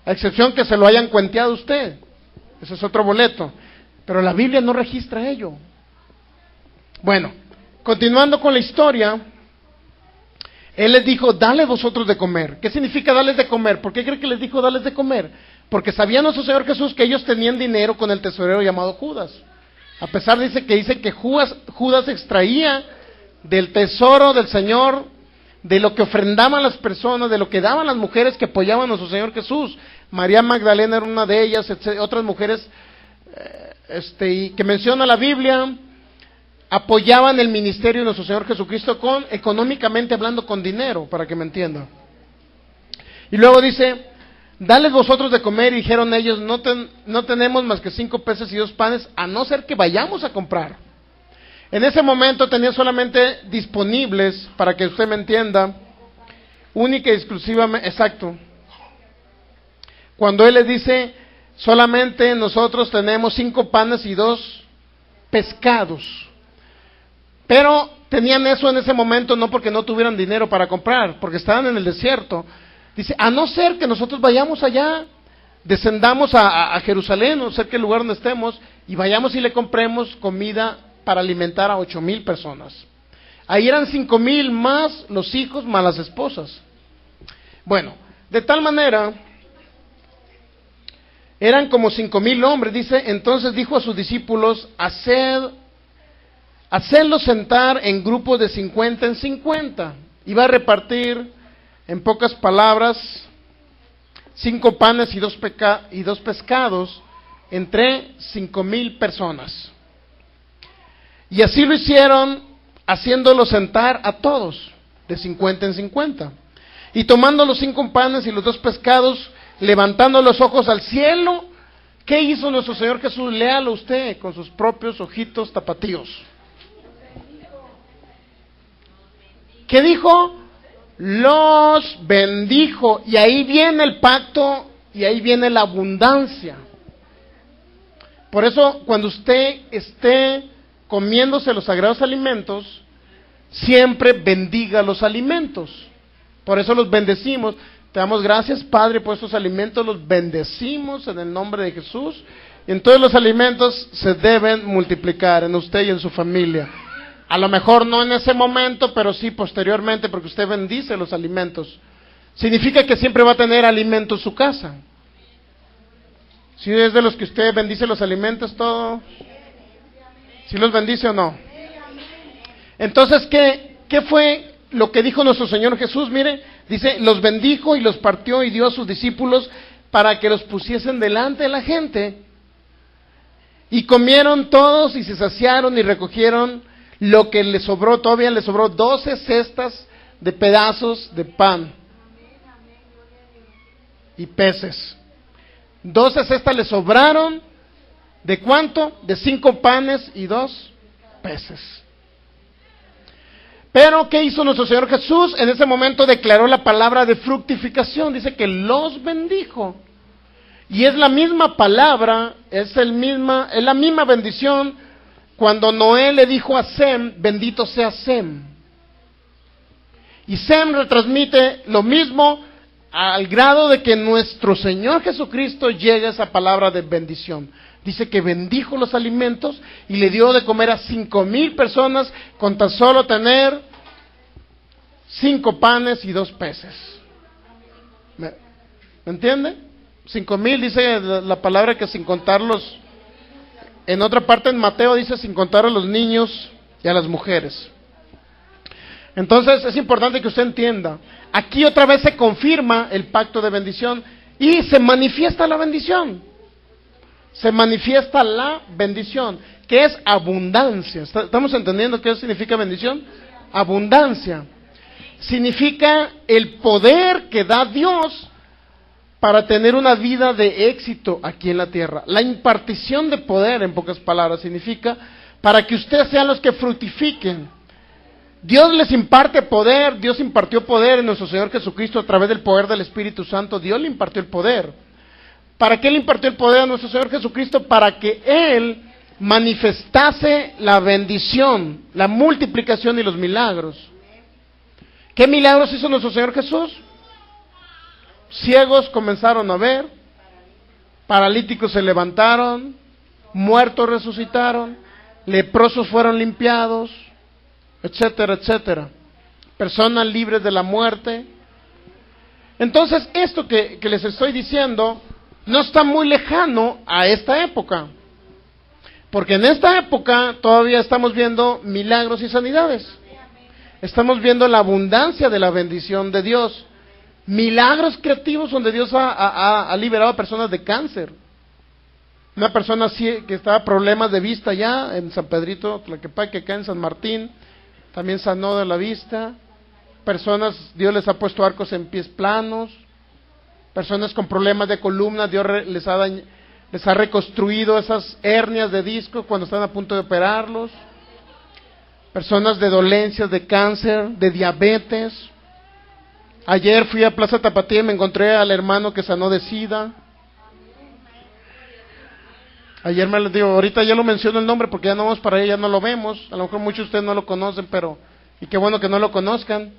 a excepción que se lo hayan cuenteado a usted. Ese es otro boleto. Pero la Biblia no registra ello. Bueno, continuando con la historia, Él les dijo: dale vosotros de comer. ¿Qué significa darles de comer? ¿Por qué cree que les dijo darles de comer? Porque sabía nuestro Señor Jesús que ellos tenían dinero con el tesorero llamado Judas. A pesar dice que Judas extraía del tesoro del Señor, de lo que ofrendaban las personas, de lo que daban las mujeres que apoyaban a nuestro Señor Jesús. María Magdalena era una de ellas, otras mujeres que menciona la Biblia, apoyaban el ministerio de nuestro Señor Jesucristo económicamente hablando, con dinero, para que me entiendan. Y luego dice: dales vosotros de comer. Y dijeron ellos: no tenemos más que 5 peces y 2 panes, a no ser que vayamos a comprar. En ese momento tenían solamente disponibles, para que usted me entienda, única y exclusivamente, exacto, cuando Él les dice: solamente nosotros tenemos 5 panes y 2 pescados. Pero tenían eso en ese momento no porque no tuvieran dinero para comprar, porque estaban en el desierto. Dice: a no ser que nosotros vayamos allá, descendamos a Jerusalén, o cerca del lugar donde estemos, y vayamos y le compremos comida para alimentar a 8,000 personas. Ahí eran 5,000 más los hijos, más las esposas. Bueno, de tal manera, eran como 5,000 hombres. Dice: entonces dijo a sus discípulos: hacedlos sentar en grupos de 50 en 50. Iba a repartir, en pocas palabras, 5 panes y dos pescados entre 5,000 personas. Y así lo hicieron, haciéndolo sentar a todos, de 50 en 50. Y tomando los 5 panes y los 2 pescados, levantando los ojos al cielo, ¿qué hizo nuestro Señor Jesús? Léalo usted con sus propios ojitos tapatíos. ¿Qué dijo? Los bendijo. Y ahí viene el pacto y ahí viene la abundancia. Por eso, cuando usted esté comiéndose los sagrados alimentos, siempre bendiga los alimentos. Por eso los bendecimos. Te damos gracias, Padre, por estos alimentos, los bendecimos en el nombre de Jesús. Y entonces los alimentos se deben multiplicar en usted y en su familia. A lo mejor no en ese momento, pero sí posteriormente, porque usted bendice los alimentos. Significa que siempre va a tener alimento en su casa. Si es de los que usted bendice los alimentos, todo. ¿Sí los bendice o no? Entonces, ¿qué fue lo que dijo nuestro Señor Jesús? Mire, dice, los bendijo y los partió y dio a sus discípulos para que los pusiesen delante de la gente. Y comieron todos y se saciaron y recogieron lo que les sobró. Todavía les sobró 12 cestas de pedazos de pan y peces. 12 cestas les sobraron. ¿De cuánto? De 5 panes y 2 peces. Pero, ¿qué hizo nuestro Señor Jesús? En ese momento declaró la palabra de fructificación. Dice que los bendijo. Y es la misma palabra, es la misma bendición cuando Noé le dijo a Sem, bendito sea Sem. Y Sem retransmite lo mismo al grado de que nuestro Señor Jesucristo llegue a esa palabra de bendición. Dice que bendijo los alimentos y le dio de comer a 5,000 personas con tan solo tener 5 panes y 2 peces. ¿Me entiende? 5,000 dice la palabra que sin contarlos. En otra parte en Mateo dice sin contar a los niños y a las mujeres. Entonces es importante que usted entienda. Aquí otra vez se confirma el pacto de bendición y se manifiesta la bendición. Se manifiesta la bendición, que es abundancia. ¿Estamos entendiendo qué significa bendición? Abundancia. Significa el poder que da Dios para tener una vida de éxito aquí en la tierra. La impartición de poder, en pocas palabras, significa para que ustedes sean los que fructifiquen. Dios les imparte poder, Dios impartió poder en nuestro Señor Jesucristo a través del poder del Espíritu Santo. Dios le impartió el poder. ¿Para qué le impartió el poder a nuestro Señor Jesucristo? Para que Él manifestase la bendición, la multiplicación y los milagros. ¿Qué milagros hizo nuestro Señor Jesús? Ciegos comenzaron a ver, paralíticos se levantaron, muertos resucitaron, leprosos fueron limpiados, etcétera, etcétera. Personas libres de la muerte. Entonces, esto que les estoy diciendo no está muy lejano a esta época, porque en esta época todavía estamos viendo milagros y sanidades. Estamos viendo la abundancia de la bendición de Dios. Milagros creativos donde Dios ha liberado a personas de cáncer. Una persona que estaba problemas de vista ya en San Pedrito Tlaquepaque, acá en San Martín, también sanó de la vista. Personas, Dios les ha puesto arcos en pies planos. Personas con problemas de columna, Dios les ha reconstruido esas hernias de disco cuando están a punto de operarlos. Personas de dolencias, de cáncer, de diabetes. Ayer fui a Plaza Tapatía y me encontré al hermano que sanó de SIDA. Ayer me les digo, ahorita ya lo menciono el nombre porque ya no vamos para allá, ya no lo vemos. A lo mejor muchos de ustedes no lo conocen, pero y qué bueno que no lo conozcan,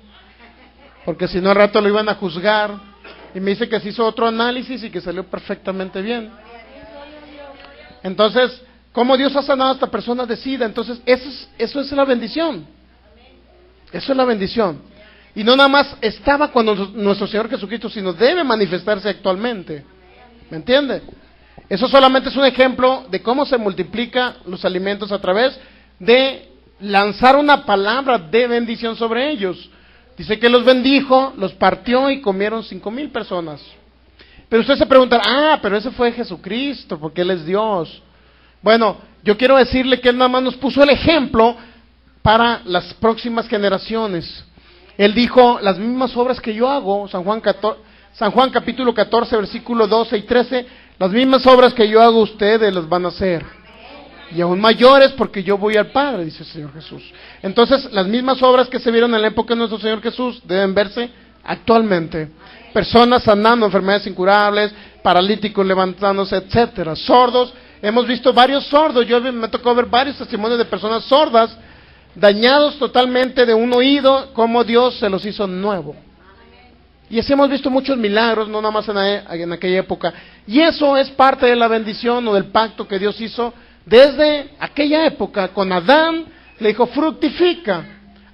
porque si no al rato lo iban a juzgar. Y me dice que se hizo otro análisis y que salió perfectamente bien. Entonces, ¿cómo Dios ha sanado a esta persona de SIDA? Entonces, eso es la bendición. Eso es la bendición. Y no nada más estaba con nuestro Señor Jesucristo, sino debe manifestarse actualmente. ¿Me entiende? Eso solamente es un ejemplo de cómo se multiplican los alimentos a través de lanzar una palabra de bendición sobre ellos. Dice que los bendijo, los partió y comieron 5,000 personas. Pero usted se preguntará, pero ese fue Jesucristo, porque Él es Dios. Bueno, yo quiero decirle que Él nada más nos puso el ejemplo para las próximas generaciones. Él dijo, las mismas obras que yo hago, San Juan capítulo 14, versículo 12 y 13, las mismas obras que yo hago ustedes las van a hacer. Y aún mayores porque yo voy al Padre, dice el Señor Jesús. Entonces, las mismas obras que se vieron en la época de nuestro Señor Jesús deben verse actualmente. Personas sanando enfermedades incurables, paralíticos levantándose, etcétera. Sordos, hemos visto varios sordos. Yo me tocó ver varios testimonios de personas sordas, dañados totalmente de un oído, como Dios se los hizo nuevo. Y así hemos visto muchos milagros, no nada más en aquella época. Y eso es parte de la bendición o del pacto que Dios hizo desde aquella época. Con Adán le dijo, fructifica.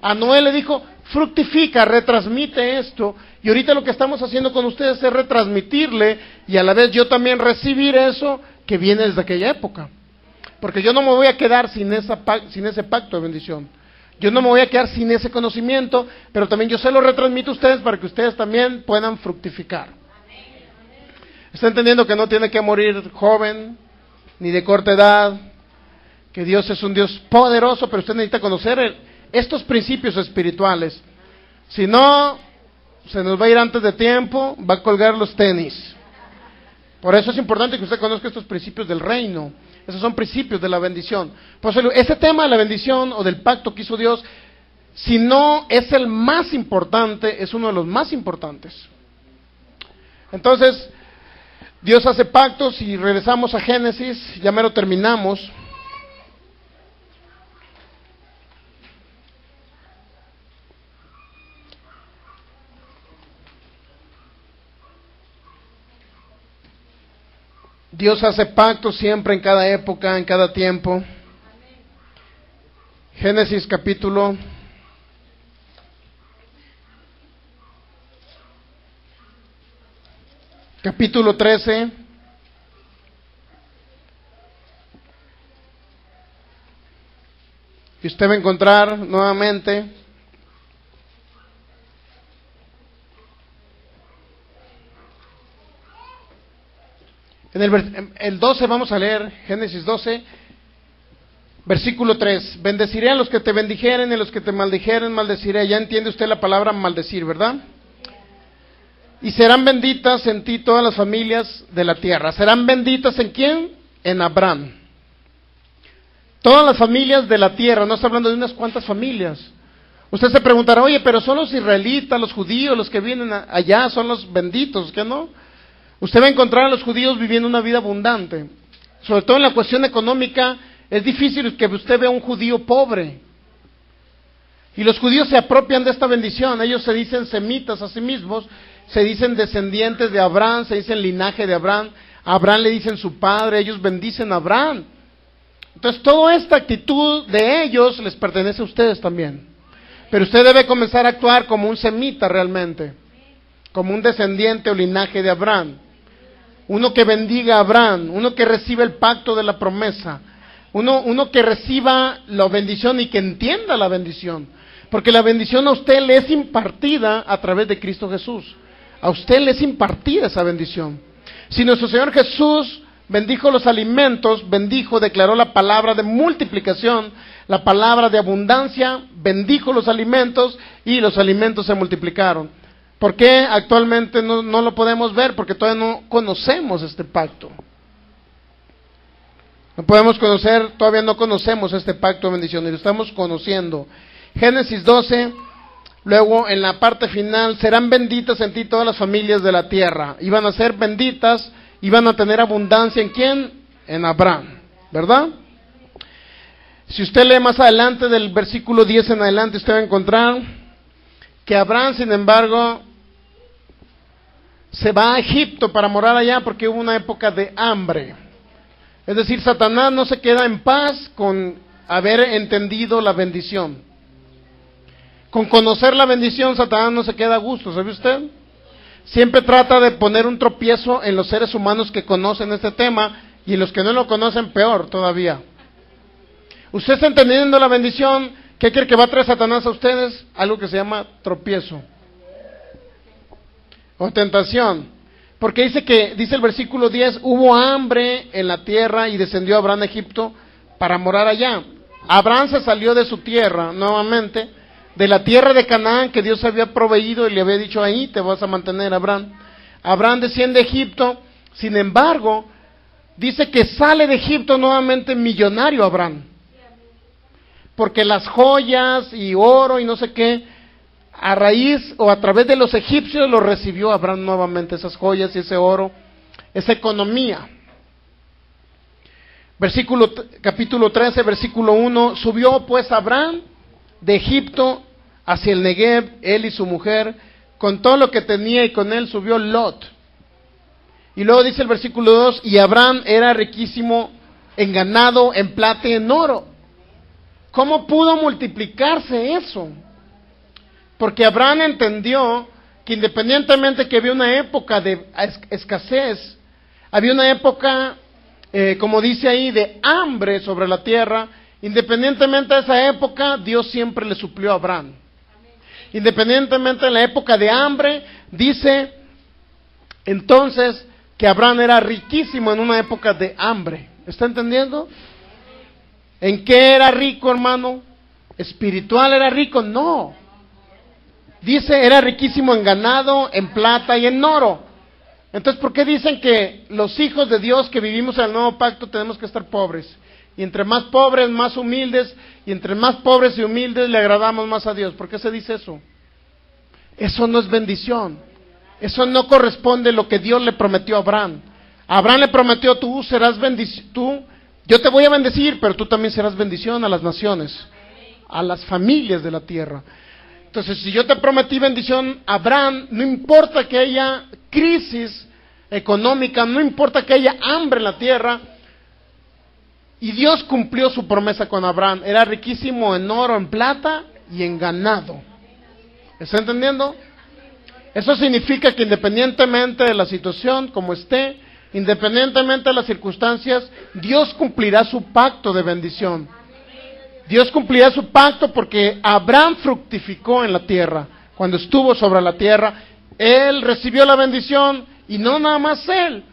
A Noé le dijo, fructifica, retransmite esto. Y ahorita lo que estamos haciendo con ustedes es retransmitirle y a la vez yo también recibir eso que viene desde aquella época. Porque yo no me voy a quedar sin ese pacto de bendición. Yo no me voy a quedar sin ese conocimiento, pero también yo se lo retransmito a ustedes para que ustedes también puedan fructificar. ¿Está entendiendo que no tiene que morir joven, ni de corta edad? Que Dios es un Dios poderoso, pero usted necesita conocer estos principios espirituales. Si no, se nos va a ir antes de tiempo, va a colgar los tenis. Por eso es importante que usted conozca estos principios del reino. Esos son principios de la bendición. Por eso, este tema de la bendición o del pacto que hizo Dios, si no es el más importante, es uno de los más importantes. Entonces, Dios hace pactos y regresamos a Génesis, ya mero terminamos. Dios hace pactos siempre en cada época, en cada tiempo. Génesis capítulo 13. Y usted va a encontrar nuevamente en el 12 vamos a leer, Génesis 12, versículo 3. Bendeciré a los que te bendijeren y a los que te maldijeren, maldeciré. Ya entiende usted la palabra maldecir, ¿verdad? Y serán benditas en ti todas las familias de la tierra. ¿Serán benditas en quién? En Abraham. Todas las familias de la tierra, no está hablando de unas cuantas familias. Usted se preguntará, oye, pero son los israelitas, los judíos, los que vienen allá, son los benditos, ¿qué no? Usted va a encontrar a los judíos viviendo una vida abundante. Sobre todo en la cuestión económica, es difícil que usted vea un judío pobre. Y los judíos se apropian de esta bendición. Ellos se dicen semitas a sí mismos, se dicen descendientes de Abraham, se dicen linaje de Abraham. A Abraham le dicen su padre, ellos bendicen a Abraham. Entonces, toda esta actitud de ellos les pertenece a ustedes también. Pero usted debe comenzar a actuar como un semita realmente, como un descendiente o linaje de Abraham. Uno que bendiga a Abraham, uno que reciba el pacto de la promesa, uno que reciba la bendición y que entienda la bendición. Porque la bendición a usted le es impartida a través de Cristo Jesús. A usted le es impartida esa bendición. Si nuestro Señor Jesús bendijo los alimentos, declaró la palabra de multiplicación, la palabra de abundancia, bendijo los alimentos y los alimentos se multiplicaron. ¿Por qué actualmente no lo podemos ver? Porque todavía no conocemos este pacto. Todavía no conocemos este pacto de bendición y lo estamos conociendo. Génesis 12, luego en la parte final, serán benditas en ti todas las familias de la tierra. Iban a ser benditas, iban a tener abundancia ¿en quién? En Abraham, ¿verdad? Si usted lee más adelante del versículo 10 en adelante, usted va a encontrar que Abraham, sin embargo, se va a Egipto para morar allá porque hubo una época de hambre. Es decir, Satanás no se queda en paz con haber entendido la bendición. Con conocer la bendición, Satanás no se queda a gusto, ¿sabe usted? Siempre trata de poner un tropiezo en los seres humanos que conocen este tema y en los que no lo conocen peor todavía. Usted está entendiendo la bendición, ¿qué cree que va a traer Satanás a ustedes? Algo que se llama tropiezo o tentación. Porque dice el versículo 10, hubo hambre en la tierra y descendió Abraham a Egipto para morar allá. Abraham se salió de su tierra nuevamente, de la tierra de Canaán que Dios había proveído y le había dicho, ahí te vas a mantener, Abraham. Abraham desciende a Egipto, sin embargo, dice que sale de Egipto nuevamente millonario Abraham. Porque las joyas y oro y no sé qué, a raíz o a través de los egipcios lo recibió Abraham nuevamente, esas joyas y ese oro, esa economía. Capítulo 13, versículo 1, subió pues Abraham de Egipto hacia el Negev, él y su mujer, con todo lo que tenía, y con él subió Lot. Y luego dice el versículo 2, y Abraham era riquísimo en ganado, en plata y en oro. ¿Cómo pudo multiplicarse eso? Porque Abraham entendió que independientemente que había una época de escasez, había una época, como dice ahí, de hambre sobre la tierra. Independientemente de esa época, Dios siempre le suplió a Abraham. Independientemente de la época de hambre, dice entonces que Abraham era riquísimo en una época de hambre. ¿Está entendiendo? ¿En qué era rico, hermano? ¿Espiritual era rico? No. Dice, era riquísimo en ganado, en plata y en oro. Entonces, ¿por qué dicen que los hijos de Dios que vivimos en el nuevo pacto tenemos que estar pobres? Y entre más pobres, más humildes, y entre más pobres y humildes le agradamos más a Dios. ¿Por qué se dice eso? Eso no es bendición. Eso no corresponde a lo que Dios le prometió a Abraham. A Abraham le prometió, tú serás bendición, yo te voy a bendecir, pero tú también serás bendición a las naciones, a las familias de la tierra. Entonces, si yo te prometí bendición a Abraham, no importa que haya crisis económica, no importa que haya hambre en la tierra, y Dios cumplió su promesa con Abraham. Era riquísimo en oro, en plata y en ganado. ¿Está entendiendo? Eso significa que independientemente de la situación, como esté, independientemente de las circunstancias, Dios cumplirá su pacto de bendición. Dios cumplirá su pacto porque Abraham fructificó en la tierra. Cuando estuvo sobre la tierra, él recibió la bendición, y no nada más él,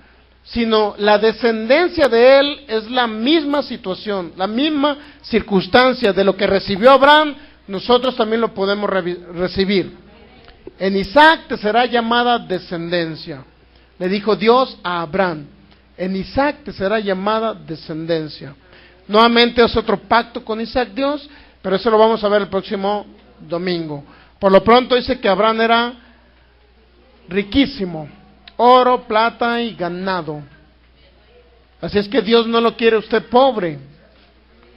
sino la descendencia de él es la misma situación, la misma circunstancia de lo que recibió Abraham, nosotros también lo podemos recibir. En Isaac te será llamada descendencia. Le dijo Dios a Abraham, en Isaac te será llamada descendencia. Nuevamente es otro pacto con Isaac Dios, pero eso lo vamos a ver el próximo domingo. Por lo pronto dice que Abraham era riquísimo, oro, plata y ganado. Así es que Dios no lo quiere usted pobre.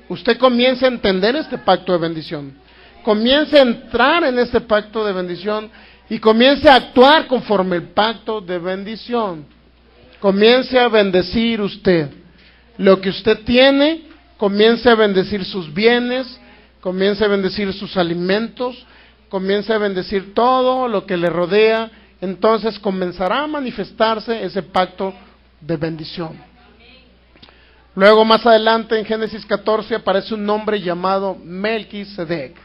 Usted comience a entender este pacto de bendición. Comience a entrar en este pacto de bendición y comience a actuar conforme el pacto de bendición. Comience a bendecir usted lo que usted tiene, comience a bendecir sus bienes, comience a bendecir sus alimentos, comience a bendecir todo lo que le rodea. Entonces comenzará a manifestarse ese pacto de bendición. Luego más adelante en Génesis 14 aparece un nombre llamado Melquisedec,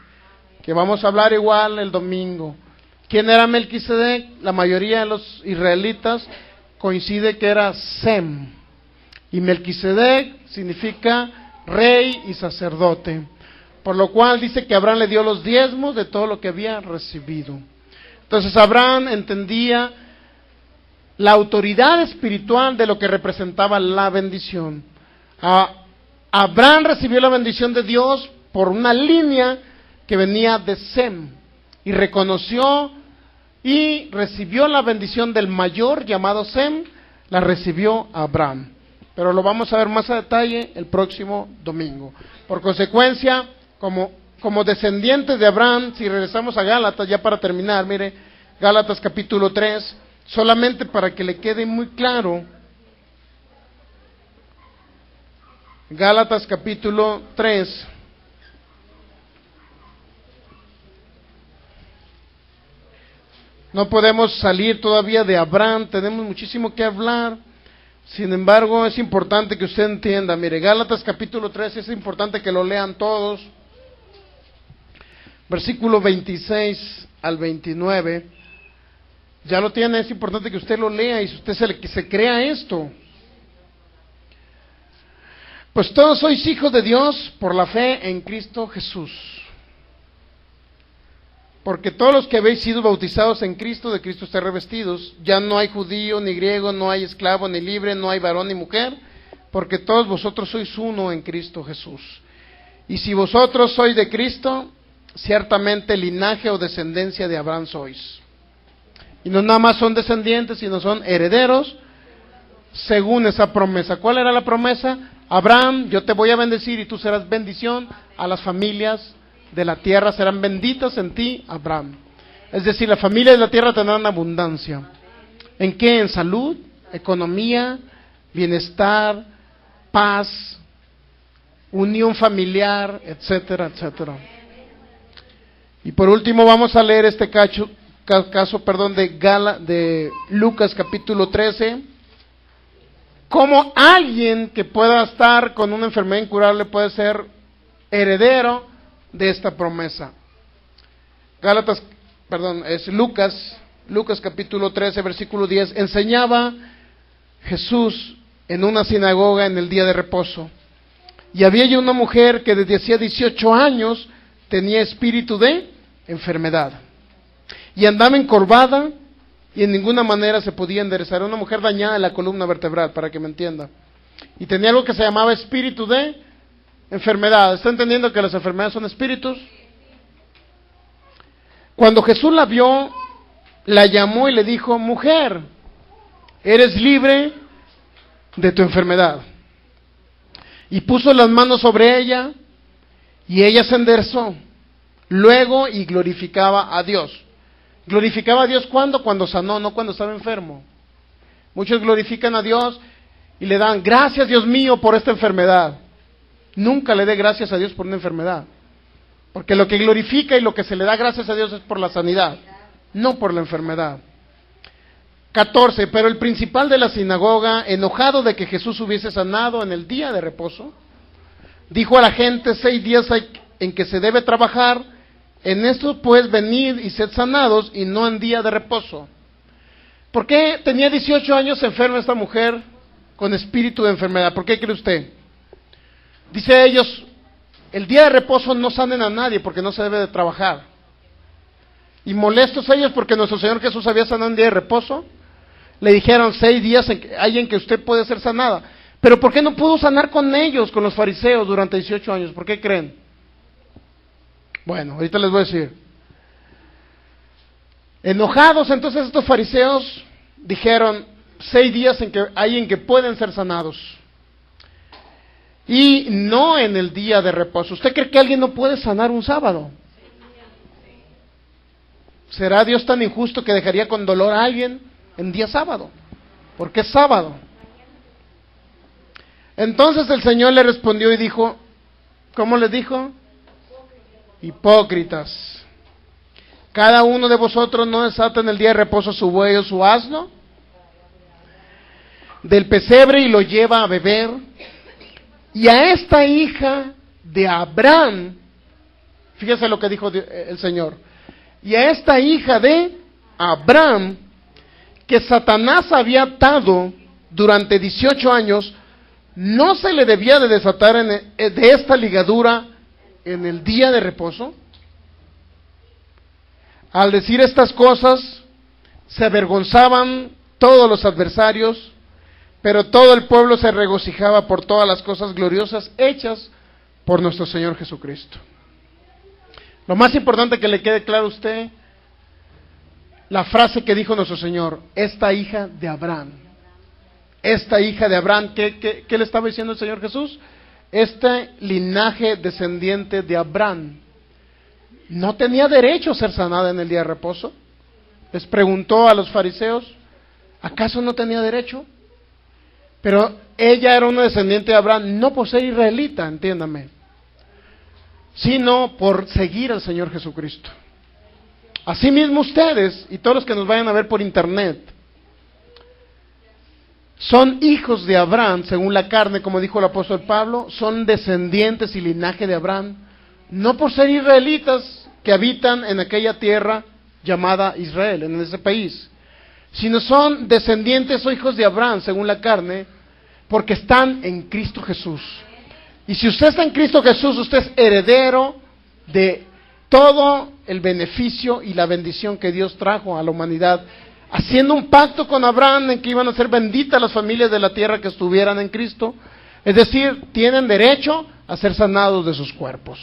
que vamos a hablar igual el domingo. ¿Quién era Melquisedec? La mayoría de los israelitas coincide que era Sem, y Melquisedec significa rey y sacerdote, por lo cual dice que Abraham le dio los diezmos de todo lo que había recibido. Entonces Abraham entendía la autoridad espiritual de lo que representaba la bendición. Abraham recibió la bendición de Dios por una línea que venía de Sem, y reconoció y recibió la bendición del mayor llamado Sem, la recibió Abraham. Pero lo vamos a ver más a detalle el próximo domingo. Por consecuencia, como descendientes de Abraham, si regresamos a Gálatas, ya para terminar, mire, Gálatas capítulo 3, solamente para que le quede muy claro, Gálatas capítulo 3, no podemos salir todavía de Abraham, tenemos muchísimo que hablar. Sin embargo, es importante que usted entienda, mire, Gálatas capítulo 3, es importante que lo lean todos, versículo 26 al 29, Ya lo tiene, es importante que usted lo lea y usted se crea esto. Pues todos sois hijos de Dios por la fe en Cristo Jesús. Porque todos los que habéis sido bautizados en Cristo, de Cristo estáis revestidos. Ya no hay judío ni griego, no hay esclavo ni libre, no hay varón ni mujer, porque todos vosotros sois uno en Cristo Jesús. Y si vosotros sois de Cristo, ciertamente linaje o descendencia de Abraham sois. Y no nada más son descendientes, sino son herederos según esa promesa. ¿Cuál era la promesa? Abraham, yo te voy a bendecir y tú serás bendición a las familias de la tierra, serán benditas en ti, Abraham. Es decir, la familia de la tierra tendrán abundancia. ¿En qué? En salud, economía, bienestar, paz, unión familiar, etcétera, etcétera. Y por último vamos a leer este caso de Lucas capítulo 13. Cómo alguien que pueda estar con una enfermedad incurable puede ser heredero de esta promesa. Es Lucas capítulo 13, versículo 10. Enseñaba Jesús en una sinagoga en el día de reposo. Y había allí una mujer que desde hacía 18 años tenía espíritu de enfermedad. Y andaba encorvada y en ninguna manera se podía enderezar. Era una mujer dañada en la columna vertebral, para que me entienda. Y tenía algo que se llamaba espíritu de enfermedad. ¿Está entendiendo que las enfermedades son espíritus? Cuando Jesús la vio, la llamó y le dijo: mujer, eres libre de tu enfermedad. Y puso las manos sobre ella, y ella se enderezó. Luego, y glorificaba a Dios. ¿Glorificaba a Dios cuándo? Cuando sanó, no cuando estaba enfermo. Muchos glorifican a Dios y le dan: gracias, Dios mío, por esta enfermedad. Nunca le dé gracias a Dios por una enfermedad. Porque lo que glorifica y lo que se le da gracias a Dios es por la sanidad, no por la enfermedad. 14. Pero el principal de la sinagoga, enojado de que Jesús hubiese sanado en el día de reposo, dijo a la gente: 6 días hay en que se debe trabajar, en esto pues venid y sed sanados, y no en día de reposo. ¿Por qué tenía 18 años enferma esta mujer con espíritu de enfermedad? ¿Por qué cree usted? Dice ellos: el día de reposo no sanen a nadie porque no se debe de trabajar. Y molestos ellos porque nuestro Señor Jesús había sanado en día de reposo, le dijeron: 6 días hay en que usted puede ser sanada. Pero ¿por qué no pudo sanar con ellos, con los fariseos, durante 18 años? ¿Por qué creen? Bueno, ahorita les voy a decir. Enojados entonces estos fariseos dijeron: 6 días hay en que pueden ser sanados, y no en el día de reposo. ¿Usted cree que alguien no puede sanar un sábado? ¿Será Dios tan injusto que dejaría con dolor a alguien en día sábado? Porque es sábado. Entonces el Señor le respondió y dijo, ¿cómo les dijo? Hipócritas, cada uno de vosotros no desata en el día de reposo su buey o su asno del pesebre y lo lleva a beber. Y a esta hija de Abraham, fíjese lo que dijo el Señor, y a esta hija de Abraham, que Satanás había atado durante 18 años, ¿no se le debía de desatar de esta ligadura en el día de reposo? Al decir estas cosas, se avergonzaban todos los adversarios, pero todo el pueblo se regocijaba por todas las cosas gloriosas hechas por nuestro Señor Jesucristo. Lo más importante que le quede claro a usted, la frase que dijo nuestro Señor: esta hija de Abraham. Esta hija de Abraham, ¿qué le estaba diciendo el Señor Jesús? Este linaje descendiente de Abraham no tenía derecho a ser sanada en el día de reposo. Les preguntó a los fariseos: ¿acaso no tenía derecho? Pero ella era una descendiente de Abraham, no por ser israelita, entiéndame, sino por seguir al Señor Jesucristo. Asimismo ustedes y todos los que nos vayan a ver por internet son hijos de Abraham según la carne, como dijo el apóstol Pablo, son descendientes y linaje de Abraham, no por ser israelitas que habitan en aquella tierra llamada Israel, en ese país, sino son descendientes o hijos de Abraham según la carne, porque están en Cristo Jesús. Y si usted está en Cristo Jesús, usted es heredero de todo el beneficio y la bendición que Dios trajo a la humanidad, haciendo un pacto con Abraham en que iban a ser benditas las familias de la tierra que estuvieran en Cristo. Es decir, tienen derecho a ser sanados de sus cuerpos.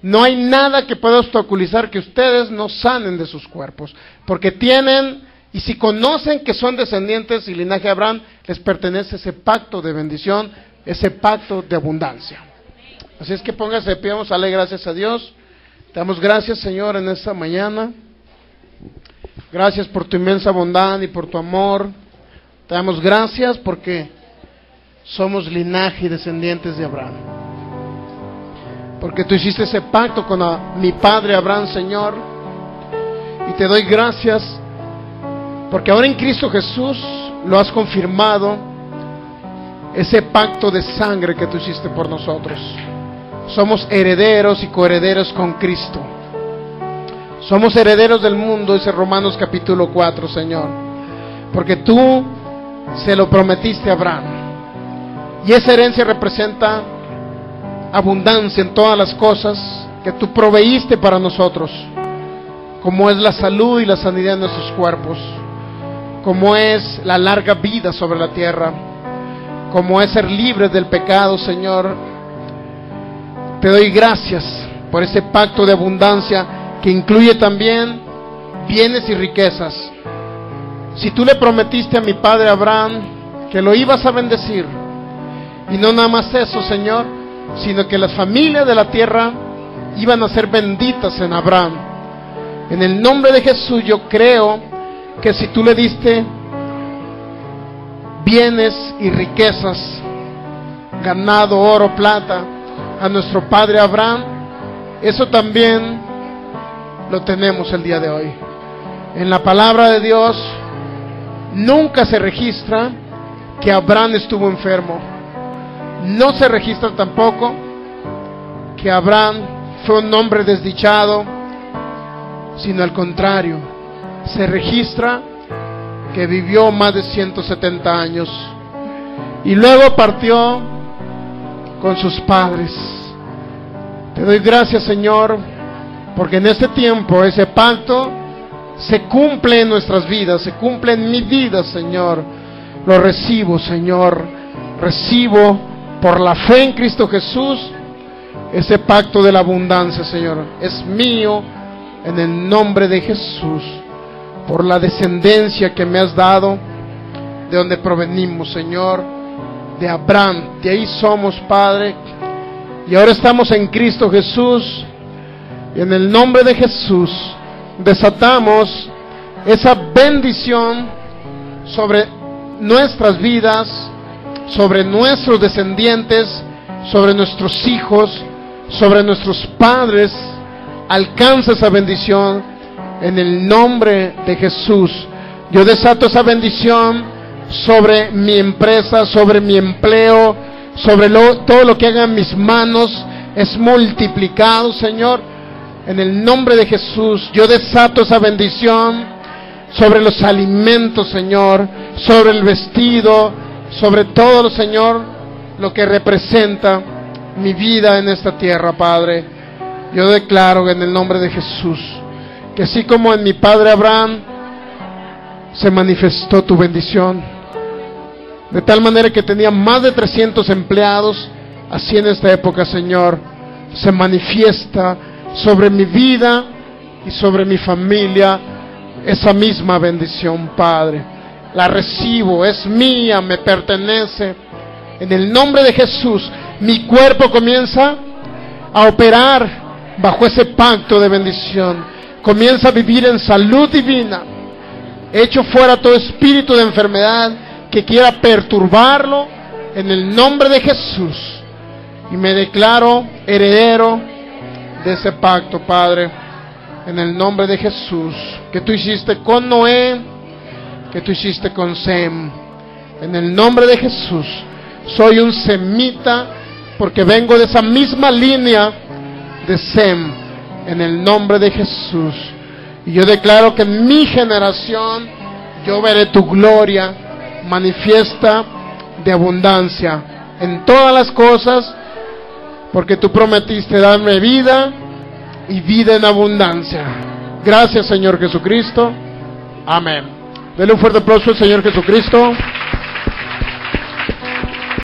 No hay nada que pueda obstaculizar que ustedes no sanen de sus cuerpos, porque tienen, y si conocen que son descendientes y linaje de Abraham, les pertenece ese pacto de bendición, ese pacto de abundancia. Así es que póngase de pie, vamos a darle gracias a Dios. Te damos gracias, Señor, en esta mañana. Gracias por tu inmensa bondad y por tu amor. Te damos gracias porque somos linaje y descendientes de Abraham. Porque tú hiciste ese pacto con mi padre Abraham, Señor. Y te doy gracias porque ahora en Cristo Jesús lo has confirmado, ese pacto de sangre que tú hiciste por nosotros. Somos herederos y coherederos con Cristo. Somos herederos del mundo, dice Romanos capítulo 4, Señor. Porque tú se lo prometiste a Abraham. Y esa herencia representa abundancia en todas las cosas que tú proveíste para nosotros. Como es la salud y la sanidad de nuestros cuerpos. Como es la larga vida sobre la tierra. Como es ser libres del pecado, Señor. Te doy gracias por ese pacto de abundancia que incluye también bienes y riquezas. Si tú le prometiste a mi padre Abraham que lo ibas a bendecir, y no nada más eso, Señor, sino que las familias de la tierra iban a ser benditas en Abraham. En el nombre de Jesús yo creo que si tú le diste bienes y riquezas, ganado, oro, plata, a nuestro padre Abraham, eso también lo tenemos el día de hoy. En la palabra de Dios nunca se registra que Abraham estuvo enfermo. No se registra tampoco que Abraham fue un hombre desdichado, sino al contrario, se registra que vivió más de 170 años y luego partió con sus padres. Te doy gracias, Señor, porque en este tiempo ese pacto se cumple en nuestras vidas, se cumple en mi vida, Señor. Lo recibo, Señor. Recibo por la fe en Cristo Jesús ese pacto de la abundancia, Señor. Es mío en el nombre de Jesús, por la descendencia que me has dado, de donde provenimos, Señor, de Abraham. De ahí somos, Padre, y ahora estamos en Cristo Jesús, y en el nombre de Jesús desatamos esa bendición sobre nuestras vidas, sobre nuestros descendientes, sobre nuestros hijos, sobre nuestros padres. Alcanza esa bendición en el nombre de Jesús. Yo desato esa bendición sobre mi empresa, sobre mi empleo, sobre todo lo que hagan mis manos es multiplicado, Señor. En el nombre de Jesús, yo desato esa bendición sobre los alimentos, Señor, sobre el vestido, sobre todo, Señor, lo que representa mi vida en esta tierra, Padre. Yo declaro en el nombre de Jesús que así como en mi padre Abraham se manifestó tu bendición, de tal manera que tenía más de 300 empleados, así en esta época, Señor, se manifiesta sobre mi vida y sobre mi familia esa misma bendición, Padre. La recibo, es mía, me pertenece. En el nombre de Jesús, mi cuerpo comienza a operar bajo ese pacto de bendición. Comienza a vivir en salud divina. Echo fuera todo espíritu de enfermedad que quiera perturbarlo en el nombre de Jesús. Y me declaro heredero de ese pacto, Padre, en el nombre de Jesús, que tú hiciste con Noé, que tú hiciste con Sem. En el nombre de Jesús, soy un semita porque vengo de esa misma línea de Sem, en el nombre de Jesús. Y yo declaro que en mi generación yo veré tu gloria manifiesta de abundancia en todas las cosas, porque tú prometiste darme vida y vida en abundancia. Gracias, Señor Jesucristo. Amén. Dele un fuerte aplauso al Señor Jesucristo.